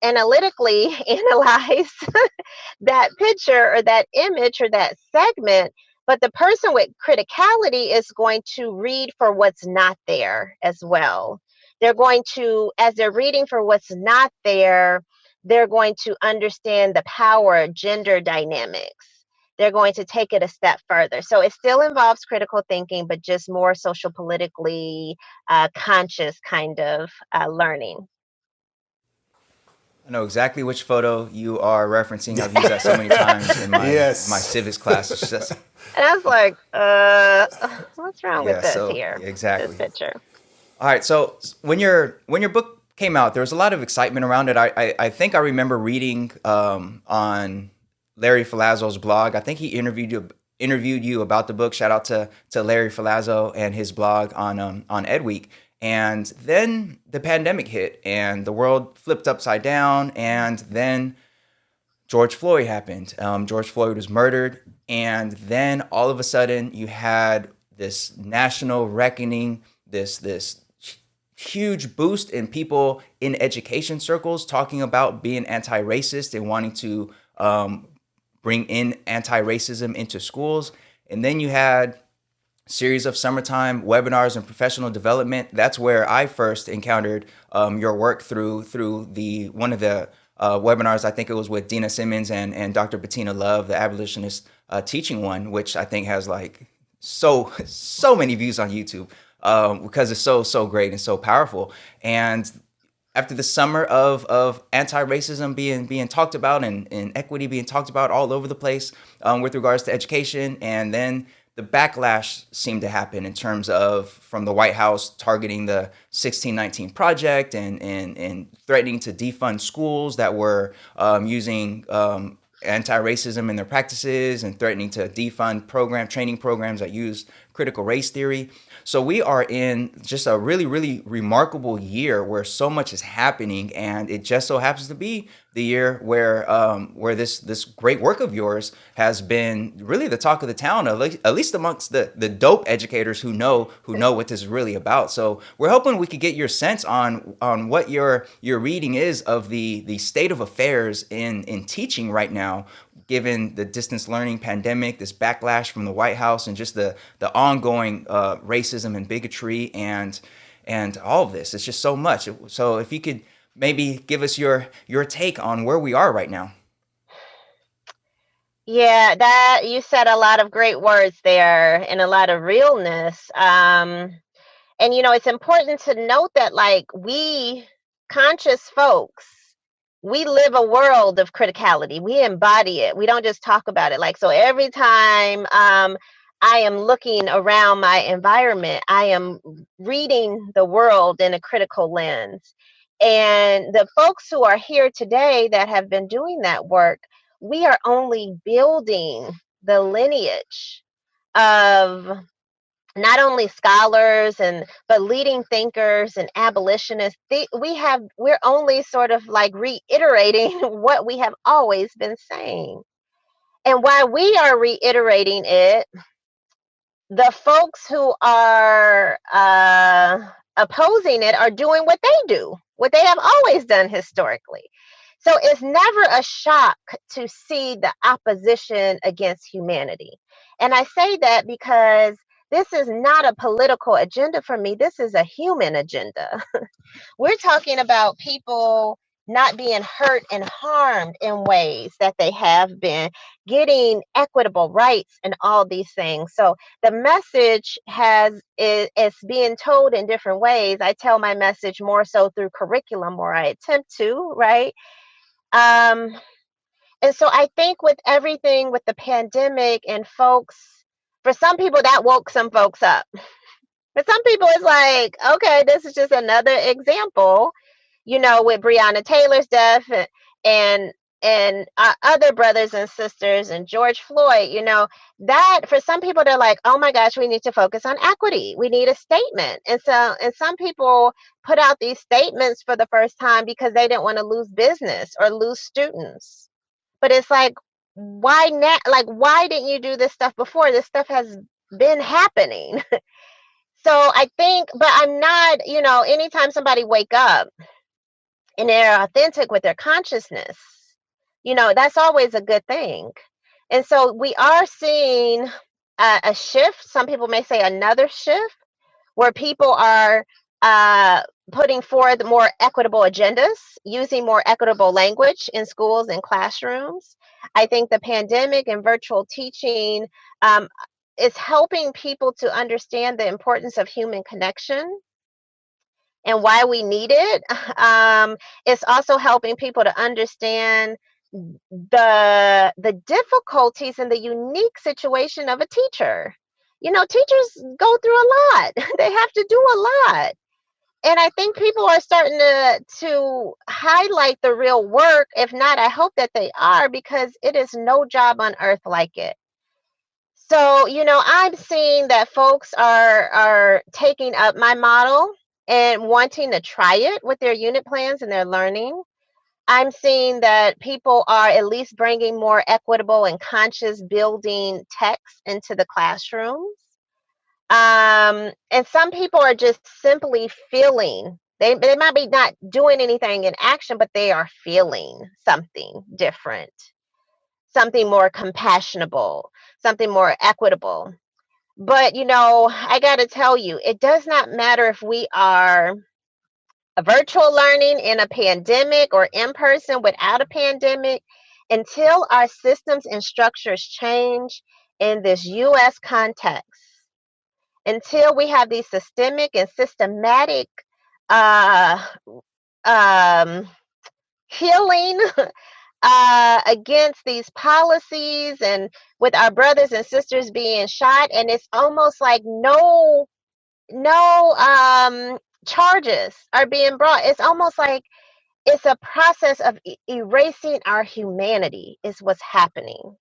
analytically analyze that picture or that image or that segment, but the person with criticality is going to read for what's not there as well. They're going to, as they're reading for what's not there, they're going to understand the power gender dynamics. They're going to take it a step further. So it still involves critical thinking, but just more social politically conscious kind of learning. I know exactly which photo you are referencing. I've used that so many times in my Yes. civics class. It's just, And I was like, what's wrong with yeah, this so here? yeah, This exactly. picture. All right, so when your book came out, there was a lot of excitement around it. I think I remember reading on Larry Filazzo's blog. I think he interviewed you about the book. Shout out to Larry Filazzo and his blog on Ed Week. And then the pandemic hit, and the world flipped upside down. And then George Floyd happened. George Floyd was murdered, and then all of a sudden you had this national reckoning, this huge boost in people in education circles talking about being anti-racist and wanting to bring in anti-racism into schools. And then you had series of summertime webinars and professional development. That's where I first encountered your work through the one of the webinars. I think it was with Dina Simmons and Dr. Bettina Love, the abolitionist teaching one, which I think has like so many views on YouTube because it's so great and so powerful. And after the summer of anti-racism being talked about and equity being talked about all over the place with regards to education, and then the backlash seemed to happen in terms of from the White House targeting the 1619 Project and threatening to defund schools that were using anti-racism in their practices and threatening to defund training programs that use critical race theory. So we are in just a really remarkable year where so much is happening, and it just so happens to be the year where this great work of yours has been really the talk of the town, at least amongst the dope educators who know what this is really about. So we're hoping we could get your sense on what your reading is of the state of affairs in teaching right now, given the distance learning pandemic, this backlash from the White House, and just the ongoing racism and bigotry and all of this. It's just so much. So if you could maybe give us your take on where we are right now. Yeah, that you said a lot of great words there and a lot of realness. And it's important to note that like we conscious folks, we live a world of criticality. We embody it. We don't just talk about it. Like, so every time I am looking around my environment, I am reading the world in a critical lens. And the folks who are here today that have been doing that work, we are only building the lineage of not only scholars but leading thinkers and abolitionists. We're only sort of like reiterating what we have always been saying. And while we are reiterating it, the folks who are opposing it are doing what they do, what they have always done historically. So it's never a shock to see the opposition against humanity. And I say that because this is not a political agenda for me. This is a human agenda. We're talking about people not being hurt and harmed in ways that they have been, getting equitable rights and all these things. So the message is being told in different ways. I tell my message more so through curriculum, or I attempt to, right? Um, and so I think with everything with the pandemic and folks, for some people that woke some folks up. For some people it's like, okay, this is just another example, with Breonna Taylor's death and other brothers and sisters and George Floyd, that for some people they're like, oh my gosh, we need to focus on equity. We need a statement. And some people put out these statements for the first time because they didn't want to lose business or lose students. But it's like, why not? Like, why didn't you do this stuff before? This stuff has been happening. So I think, but I'm not, anytime somebody wake up and they're authentic with their consciousness, that's always a good thing. And so we are seeing a shift. Some people may say another shift where people are putting forth more equitable agendas, using more equitable language in schools and classrooms. I think the pandemic and virtual teaching is helping people to understand the importance of human connection and why we need it. It's also helping people to understand the difficulties and the unique situation of a teacher. Teachers go through a lot. They have to do a lot. And I think people are starting to highlight the real work. If not, I hope that they are, because it is no job on earth like it. So, I'm seeing that folks are taking up my model and wanting to try it with their unit plans and their learning. I'm seeing that people are at least bringing more equitable and conscious building texts into the classrooms. And some people are just simply feeling. They might be not doing anything in action, but they are feeling something different, something more compassionable, something more equitable. But, I got to tell you, it does not matter if we are a virtual learning in a pandemic or in person without a pandemic, until our systems and structures change in this US context, until we have these systemic and systematic uh, um, healing against these policies, and with our brothers and sisters being shot, and it's almost like no charges are being brought. It's almost like it's a process of erasing our humanity is what's happening.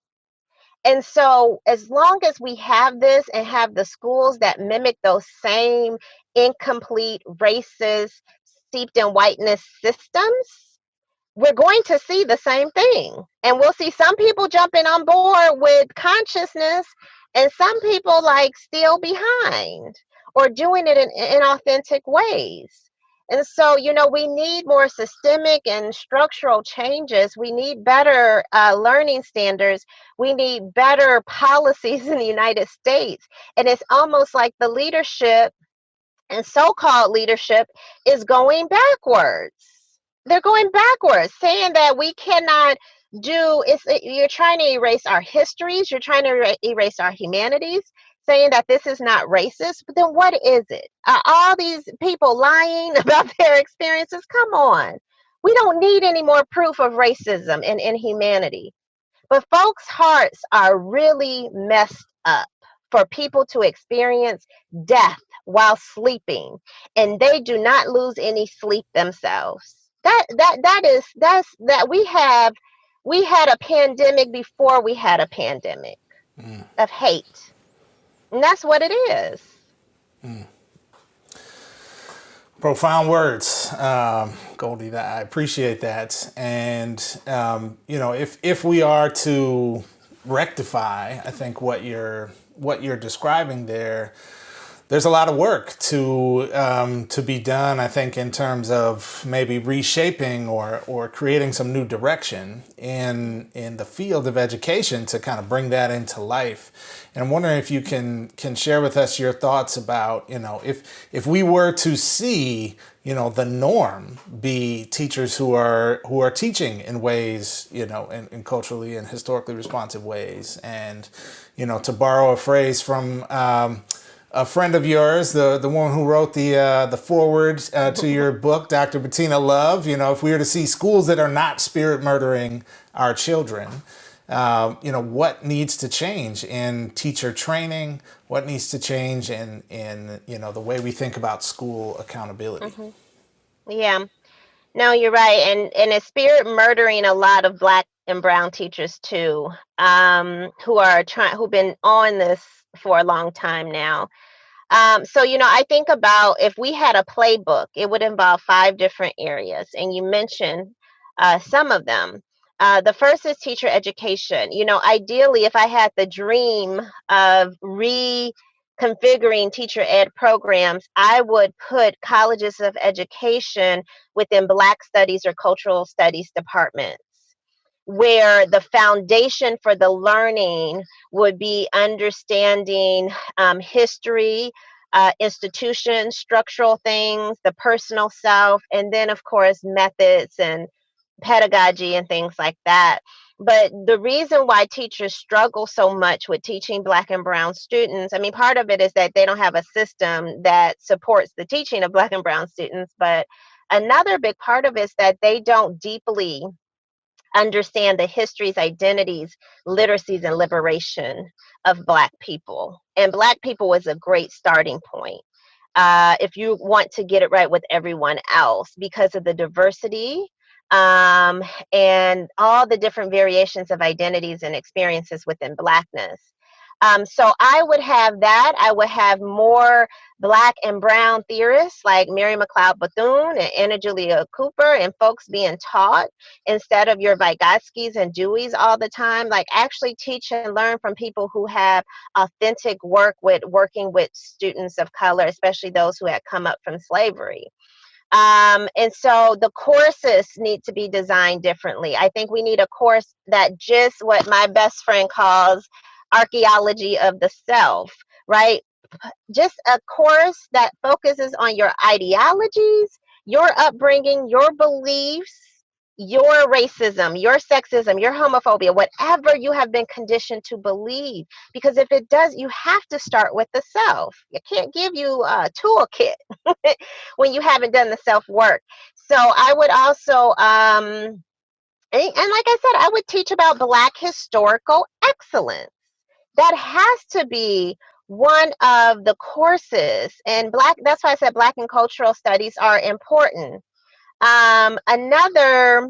And so, as long as we have this and have the schools that mimic those same incomplete, racist, steeped in whiteness systems, we're going to see the same thing. And we'll see some people jumping on board with consciousness and some people like still behind or doing it in authentic ways. And so, we need more systemic and structural changes. We need better learning standards. We need better policies in the United States. And it's almost like the leadership and so-called leadership is going backwards. They're going backwards, saying that we cannot you're trying to erase our histories, you're trying to erase our humanities, saying that this is not racist. But then what is it? Are all these people lying about their experiences? Come on. We don't need any more proof of racism and inhumanity. But folks' hearts are really messed up for people to experience death while sleeping, and they do not lose any sleep themselves. That we had a pandemic before we had a pandemic of hate. And that's what it is. Profound words, Gholdy. I appreciate that. And if we are to rectify, I think what you're describing there, there's a lot of work to be done. I think in terms of maybe reshaping or creating some new direction in the field of education to kind of bring that into life. And I'm wondering if you can share with us your thoughts about, if we were to see, the norm be teachers who are teaching in ways, in culturally and historically responsive ways. And, to borrow a phrase from a friend of yours, the one who wrote the foreword to your book, Dr. Bettina Love, if we were to see schools that are not spirit murdering our children, what needs to change in teacher training? What needs to change in the way we think about school accountability? Mm-hmm. Yeah. No, you're right. And it's spirit murdering a lot of Black and brown teachers too, who've been on this for a long time now. So, I think about if we had a playbook, it would involve 5 different areas, and you mentioned some of them. The first is teacher education. Ideally, if I had the dream of reconfiguring teacher ed programs, I would put colleges of education within Black studies or cultural studies departments, where the foundation for the learning would be understanding history, institutions, structural things, the personal self, and then, of course, methods and pedagogy and things like that. But the reason why teachers struggle so much with teaching Black and brown students, I mean, part of it is that they don't have a system that supports the teaching of Black and brown students. But another big part of it is that they don't deeply understand the histories, identities, literacies, and liberation of Black people. And Black people was a great starting point if you want to get it right with everyone else, because of the diversity and all the different variations of identities and experiences within Blackness. So I would have that. I would have more Black and brown theorists like Mary McLeod Bethune and Anna Julia Cooper, and folks being taught instead of your Vygotskis and Deweys all the time. Like, actually teach and learn from people who have authentic work with working with students of color, especially those who had come up from slavery. And so the courses need to be designed differently. I think we need a course that just what my best friend calls archaeology of the self, right? Just a course that focuses on your ideologies, your upbringing, your beliefs, your racism, your sexism, your homophobia, whatever you have been conditioned to believe. Because if it does, you have to start with the self. You can't give you a toolkit when you haven't done the self work. So I would also, and like I said, I would teach about Black historical excellence. That has to be one of the courses. And Black, that's why I said Black and cultural studies are important. Another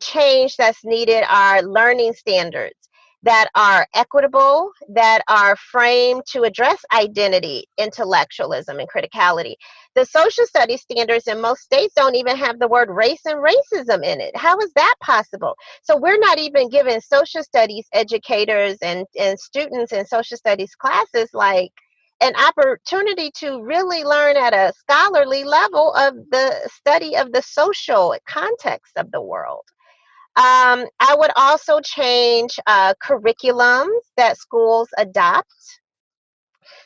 change that's needed are learning standards that are equitable, that are framed to address identity, intellectualism, and criticality. The social studies standards in most states don't even have the word race and racism in it. How is that possible? So we're not even giving social studies educators and students in social studies classes like an opportunity to really learn at a scholarly level of the study of the social context of the world. I would also change curriculums that schools adopt.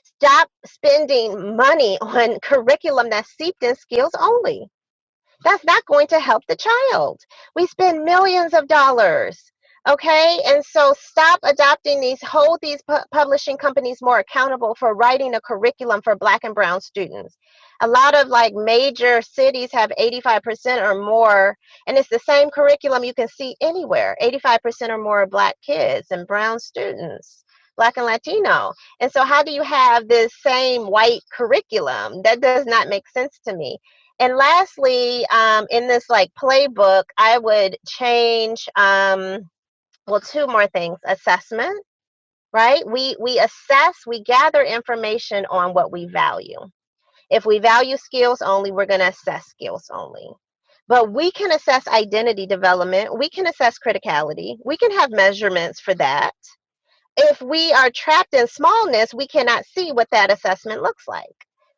Stop spending money on curriculum that's seeped in skills only. That's not going to help the child. We spend millions of dollars. Okay, and so stop adopting these, hold these publishing companies more accountable for writing a curriculum for Black and brown students. A lot of like major cities have 85% or more, and it's the same curriculum you can see anywhere. 85% or more Black kids and brown students, Black and Latino. And so how do you have this same white curriculum? That does not make sense to me. And lastly, in this like playbook, I would change, well, two more things. Assessment, right? We assess, we gather information on what we value. If we value skills only, we're going to assess skills only. But we can assess identity development. We can assess criticality. We can have measurements for that. If we are trapped in smallness, we cannot see what that assessment looks like.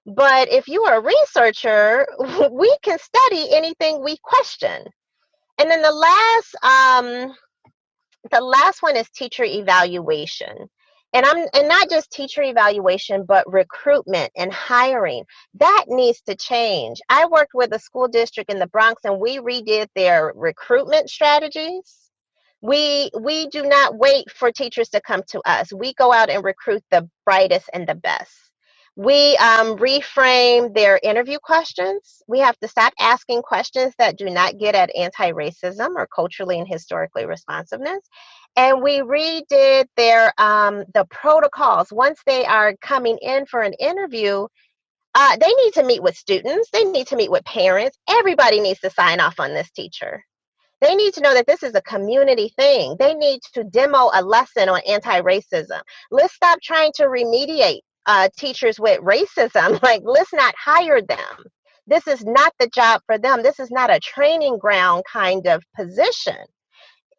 But if you are a researcher, we can study anything we question. And then the last one is teacher evaluation. And not just teacher evaluation, but recruitment and hiring. That needs to change. I worked with a school district in the Bronx, and we redid their recruitment strategies. We do not wait for teachers to come to us. We go out and recruit the brightest and the best. We reframe their interview questions. We have to stop asking questions that do not get at anti-racism or culturally and historically responsiveness. And we redid their the protocols. Once they are coming in for an interview, they need to meet with students. They need to meet with parents. Everybody needs to sign off on this teacher. They need to know that this is a community thing. They need to demo a lesson on anti-racism. Let's stop trying to remediate teachers with racism. Like, let's not hire them. This is not the job for them. This is not a training ground kind of position.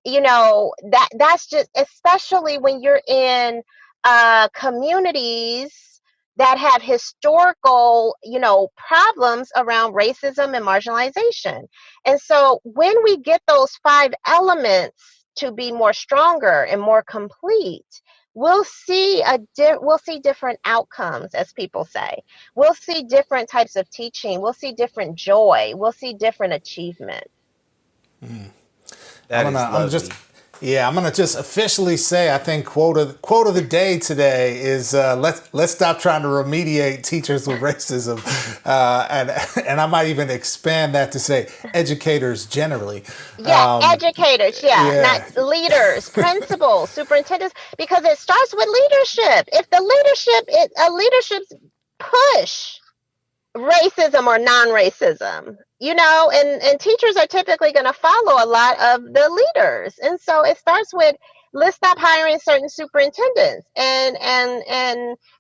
You know, that's just, especially when you're in communities that have historical, you know, problems around racism and marginalization. And so when we get those 5 elements to be more stronger and more complete, we'll see different outcomes, as people say. We'll see different types of teaching. We'll see different joy. We'll see different achievement. That is I'm just, lovely. yeah, I'm gonna just officially say, I think quote of the day today is let's stop trying to remediate teachers with racism, and I might even expand that to say educators generally. Yeah, educators, yeah, not Yeah, leaders, principals, superintendents, because it starts with leadership. If the leadership's push racism or non-racism, you know, and teachers are typically going to follow a lot of the leaders. And so it starts with let's stop hiring certain superintendents, and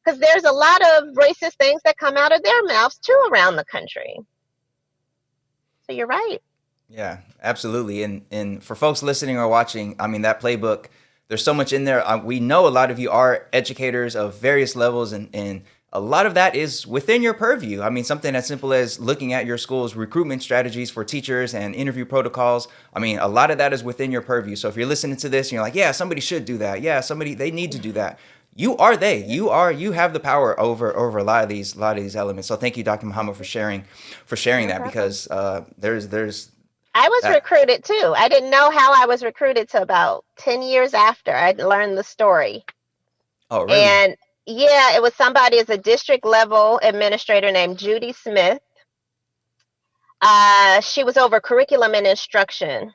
because there's a lot of racist things that come out of their mouths too around the country. So you're right. Yeah, absolutely. And for folks listening or watching, I mean, that playbook, there's so much in there. We know a lot of you are educators of various levels, and a lot of that is within your purview. I mean, something as simple as looking at your school's recruitment strategies for teachers and interview protocols. I mean, a lot of that is within your purview. So if you're listening to this and you're like, yeah, somebody should do that. Yeah, somebody, they need to do that. You are they. You have the power over a lot of these elements. So thank you, Dr. Muhammad, for sharing No that, problem. because there's I was that. recruited too. I didn't know how I was recruited till about 10 years after I learned the story. Oh, really? And yeah, it was somebody as a district level administrator named Judy Smith. She was over curriculum and instruction.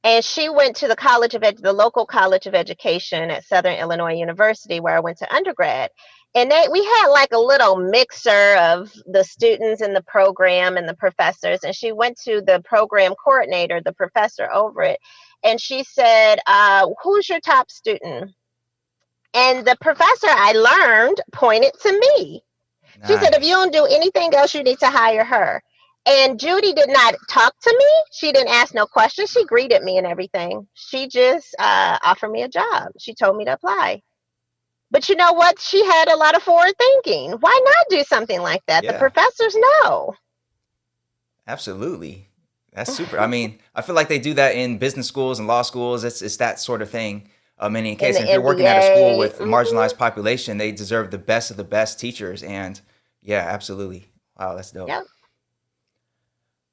And she went to the local college of education at Southern Illinois University, where I went to undergrad. And we had like a little mixer of the students in the program and the professors. And she went to the program coordinator, the professor over it, and she said, "Who's your top student?" And the professor, I learned, pointed to me. She said, "If you Nice. don't do anything else, you need to hire her." And Judy did not talk to me. She didn't ask no questions. She greeted me and everything. She just offered me a job. She told me to apply. But you know what? She had a lot of forward thinking. Why not do something like that? The Yeah, professors know. absolutely. That's super. I mean, I feel like they do that in business schools and law schools. It's that sort of thing. In any In case, the and if you're working at a school NBA. with a marginalized population, they deserve the best of the best teachers. And yeah, absolutely. Wow, that's dope. Yep.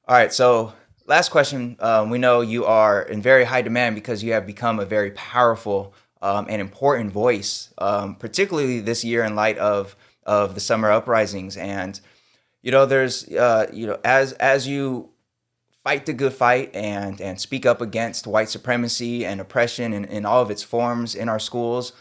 All right, so last question. We know you are in very high demand because you have become a very powerful and important voice, particularly this year in light of the summer uprisings. And there's as you fight the good fight and speak up against white supremacy and oppression in all of its forms in our schools.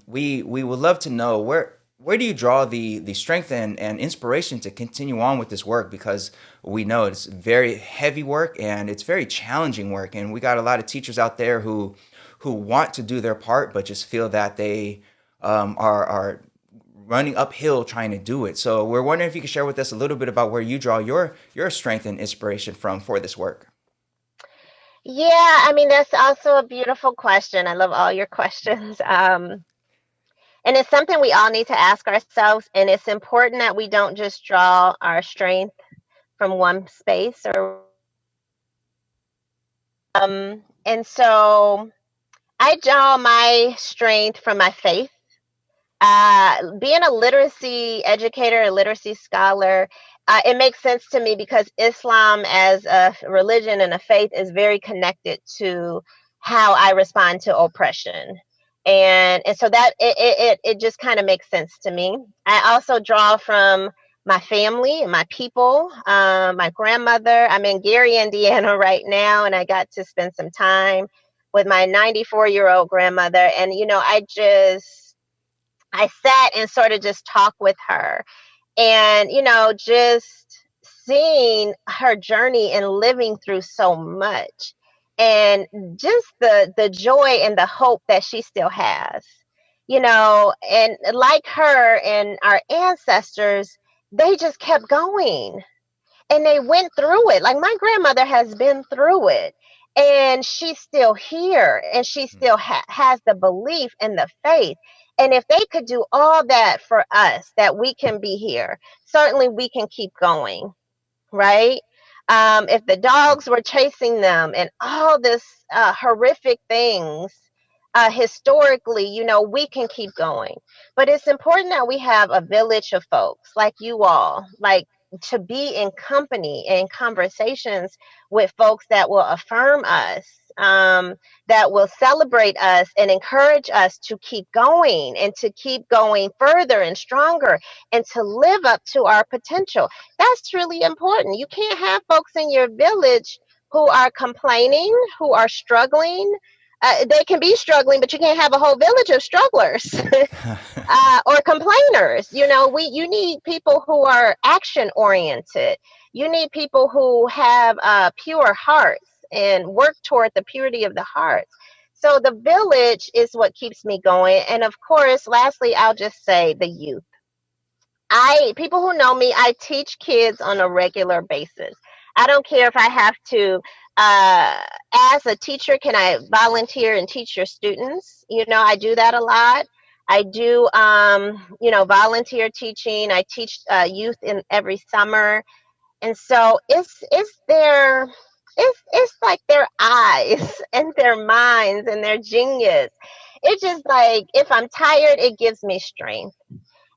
We would love to know where do you draw the strength and inspiration to continue on with this work, because we know it's very heavy work and it's very challenging work, and we got a lot of teachers out there who want to do their part but just feel that they are running uphill trying to do it. So we're wondering if you could share with us a little bit about where you draw your strength and inspiration from for this work. Yeah, I mean, that's also a beautiful question. I love all your questions. And it's something we all need to ask ourselves. And it's important that we don't just draw our strength from one space or and so I draw my strength from my faith. Being a literacy educator, a literacy scholar, it makes sense to me because Islam as a religion and a faith is very connected to how I respond to oppression. And so that it just kind of makes sense to me. I also draw from my family and my people, my grandmother. I'm in Gary, Indiana right now, and I got to spend some time with my 94-year-old grandmother. And, I sat and sort of just talked with her and, just seeing her journey and living through so much and just the joy and the hope that she still has, and like her and our ancestors, they just kept going and they went through it. Like my grandmother has been through it and she's still here and she still has the belief and the faith. And if they could do all that for us, that we can be here, certainly we can keep going, right? If the Yep. dogs were chasing them and all this horrific things, historically, we can keep going. But it's important that we have a village of folks like you all, like to be in company and conversations with folks that will affirm us, that will celebrate us and encourage us to keep going and to keep going further and stronger and to live up to our potential. That's really important. You can't have folks in your village who are complaining, who are struggling. They can be struggling, but you can't have a whole village of strugglers or complainers. You need people who are action oriented. You need people who have pure hearts and work toward the purity of the heart. So the village is what keeps me going. And of course, lastly, I'll just say the youth. People who know me, I teach kids on a regular basis. I don't care if I have to, uh, as a teacher, can I volunteer and teach your students? I do that a lot. I do, volunteer teaching. I teach youth in every summer, and so it's like their eyes and their minds and their genius. It's just like if I'm tired, it gives me strength.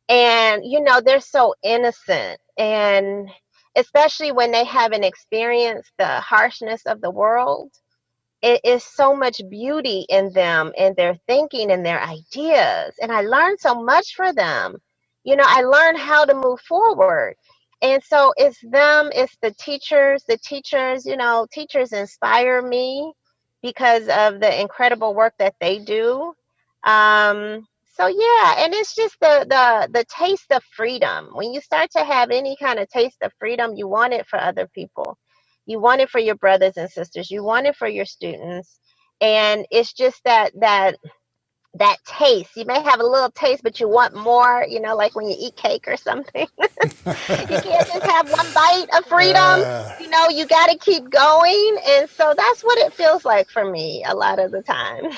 And, they're so innocent. And especially when they haven't experienced the harshness of the world, it is so much beauty in them and their thinking and their ideas. And I learned so much for them. I learned how to move forward. And so it's them, it's the teachers. The teachers, teachers inspire me because of the incredible work that they do. So yeah, and it's just the taste of freedom. When you start to have any kind of taste of freedom, you want it for other people. You want it for your brothers and sisters. You want it for your students. And it's just that taste. You may have a little taste, but you want more, like when you eat cake or something. You can't just have one bite of freedom. You got to keep going. And so that's what it feels like for me a lot of the time.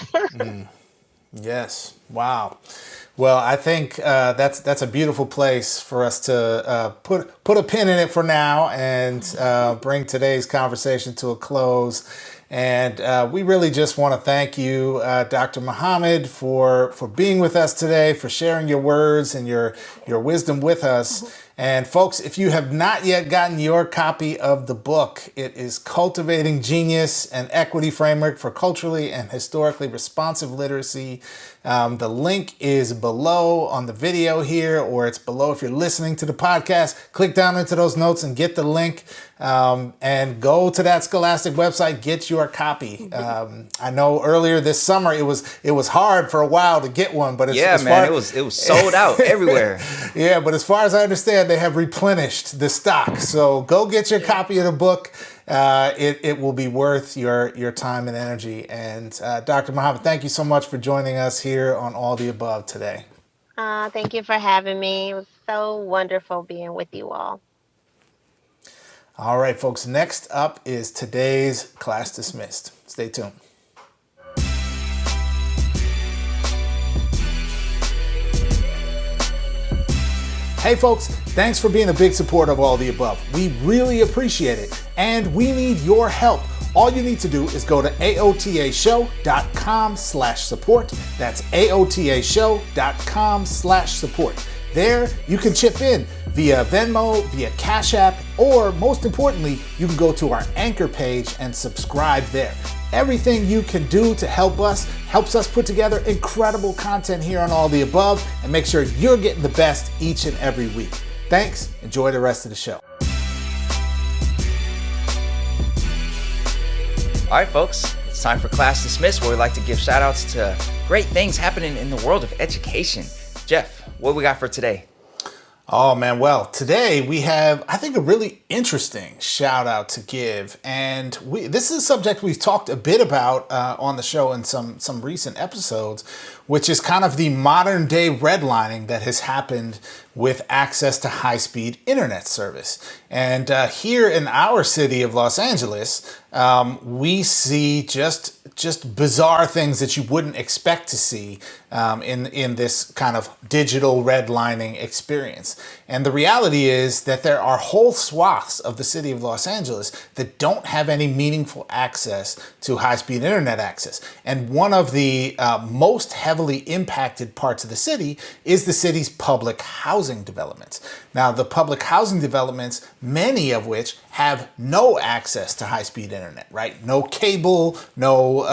Yes. Wow. Well, I think that's a beautiful place for us to put a pin in it for now and bring today's conversation to a close. And we really just want to thank you, Dr. Muhammad, for being with us today, for sharing your words and your wisdom with us. And folks, if you have not yet gotten your copy of the book, it is Cultivating Genius, an Equity Framework for Culturally and Historically Responsive Literacy. The link is below on the video here, or it's below if you're listening to the podcast. Click down into those notes and get the link, and go to that Scholastic website, get your copy. I know earlier this summer it was hard for a while to get one, but it was sold out everywhere. Yeah, but as far as I understand, they have replenished the stock. So go get your copy of the book. It will be worth your time and energy. And Dr. Muhammad, thank you so much for joining us here on All the Above today. Thank you for having me. It was so wonderful being with you all. All right, folks. Next up is today's Class Dismissed. Stay tuned. Hey folks, thanks for being a big supporter of All the Above. We really appreciate it, and we need your help. All you need to do is go to aotashow.com/support. That's aotashow.com/support. There, you can chip in via Venmo, via Cash App, or most importantly, you can go to our Anchor page and subscribe there. Everything you can do to help us helps us put together incredible content here on All the Above and make sure you're getting the best each and every week. Thanks. Enjoy the rest of the show. All right, folks, it's time for Class Dismissed, where we like to give shout outs to great things happening in the world of education. Jeff, what we got for today? Oh man, well, today we have, I think, a really interesting shout out to give. And this is a subject we've talked a bit about on the show in some recent episodes, which is kind of the modern day redlining that has happened with access to high-speed internet service. And here in our city of Los Angeles, we see just bizarre things that you wouldn't expect to see in this kind of digital redlining experience. And the reality is that there are whole swaths of the city of Los Angeles that don't have any meaningful access to high-speed internet access. And one of the most heavily impacted parts of the city is the city's public housing developments. Now, the public housing developments, many of which have no access to high-speed internet, right? No cable, no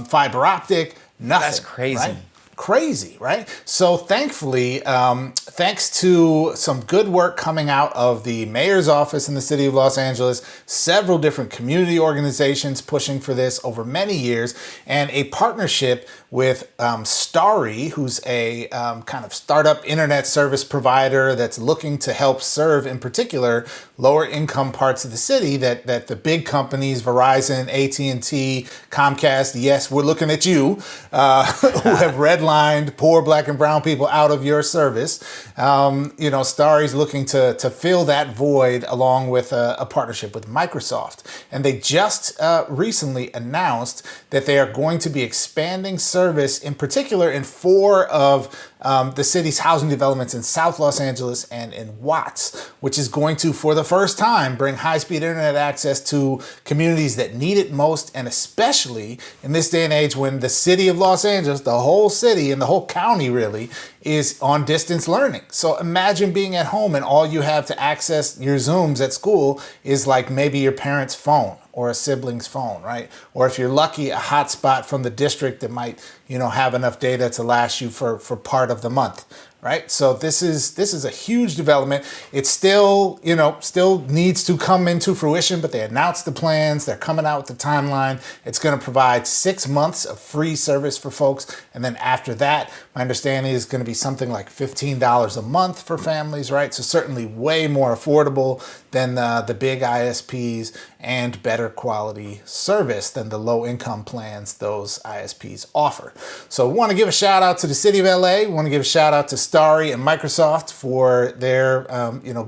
fiber optic, nothing. That's crazy. Right? crazy, right? So thankfully, thanks to some good work coming out of the mayor's office in the city of Los Angeles, several different community organizations pushing for this over many years, and a partnership with Starry, who's a kind of startup internet service provider that's looking to help serve, in particular, lower income parts of the city that the big companies, Verizon, AT&T, Comcast, yes, we're looking at you, who have redlined poor black and brown people out of your service. Starry's looking to fill that void along with a partnership with Microsoft. And they just recently announced that they are going to be expanding service, in particular in 4 of the city's housing developments in South Los Angeles and in Watts, which is going to, for the first time, bring high-speed internet access to communities that need it most, and especially in this day and age when the city of Los Angeles, the whole city and the whole county really, is on distance learning. So imagine being at home and all you have to access your Zooms at school is like maybe your parent's phone or a sibling's phone, right? Or if you're lucky, a hotspot from the district that might, have enough data to last you for part of the month, right? So this is a huge development. It still needs to come into fruition, but they announced the plans. They're coming out with the timeline. It's going to provide 6 months of free service for folks. And then after that, my understanding is going to be something like $15 a month for families, right? So certainly way more affordable than the big ISPs, and better quality service than the low income plans those ISPs offer. So we want to give a shout out to the city of LA. We want to give a shout out to Starry and Microsoft for their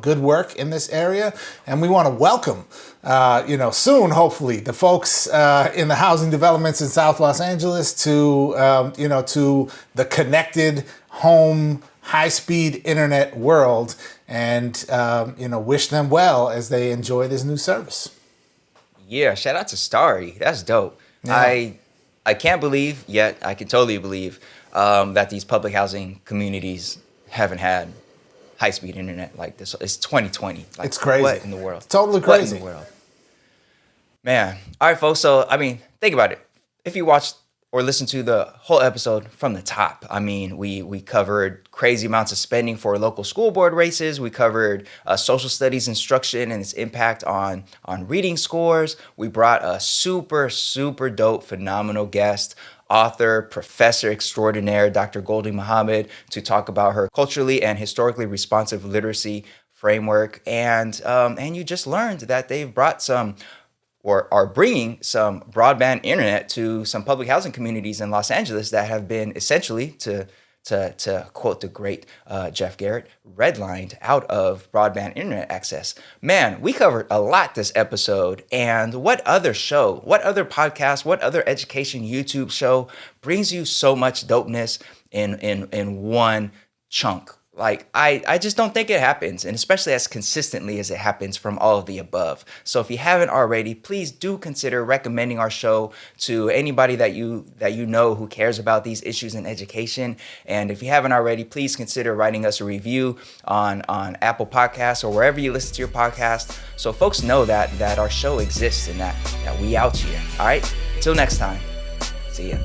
good work in this area. And we want to welcome soon, hopefully, the folks in the housing developments in South Los Angeles to the connected home high-speed internet world, and wish them well as they enjoy this new service. Yeah, shout out to Starry. That's dope. Yeah. I can't believe yet. I can totally believe that these public housing communities haven't had high-speed internet like this. It's 2020. Like, it's crazy. What in the world? Totally crazy. What in the world? Man. All right, folks. So, think about it. If you watched or listen to the whole episode from the top, we covered crazy amounts of spending for local school board races. We covered social studies instruction and its impact on reading scores. We brought a super, super dope, phenomenal guest, author, professor extraordinaire, Dr. Gholdy Muhammad, to talk about her culturally and historically responsive literacy framework. And you just learned that they've brought some, or are bringing some, broadband internet to some public housing communities in Los Angeles that have been essentially, to quote the great Jeff Garrett, redlined out of broadband internet access. Man, we covered a lot this episode. And what other show, what other podcast, what other education YouTube show brings you so much dopeness in one chunk? Like, I just don't think it happens, and especially as consistently as it happens from all of the above. So if you haven't already, please do consider recommending our show to anybody that you know who cares about these issues in education. And if you haven't already, please consider writing us a review on Apple Podcasts or wherever you listen to your podcast, so folks know that our show exists and that we out here. All right, until next time, see ya.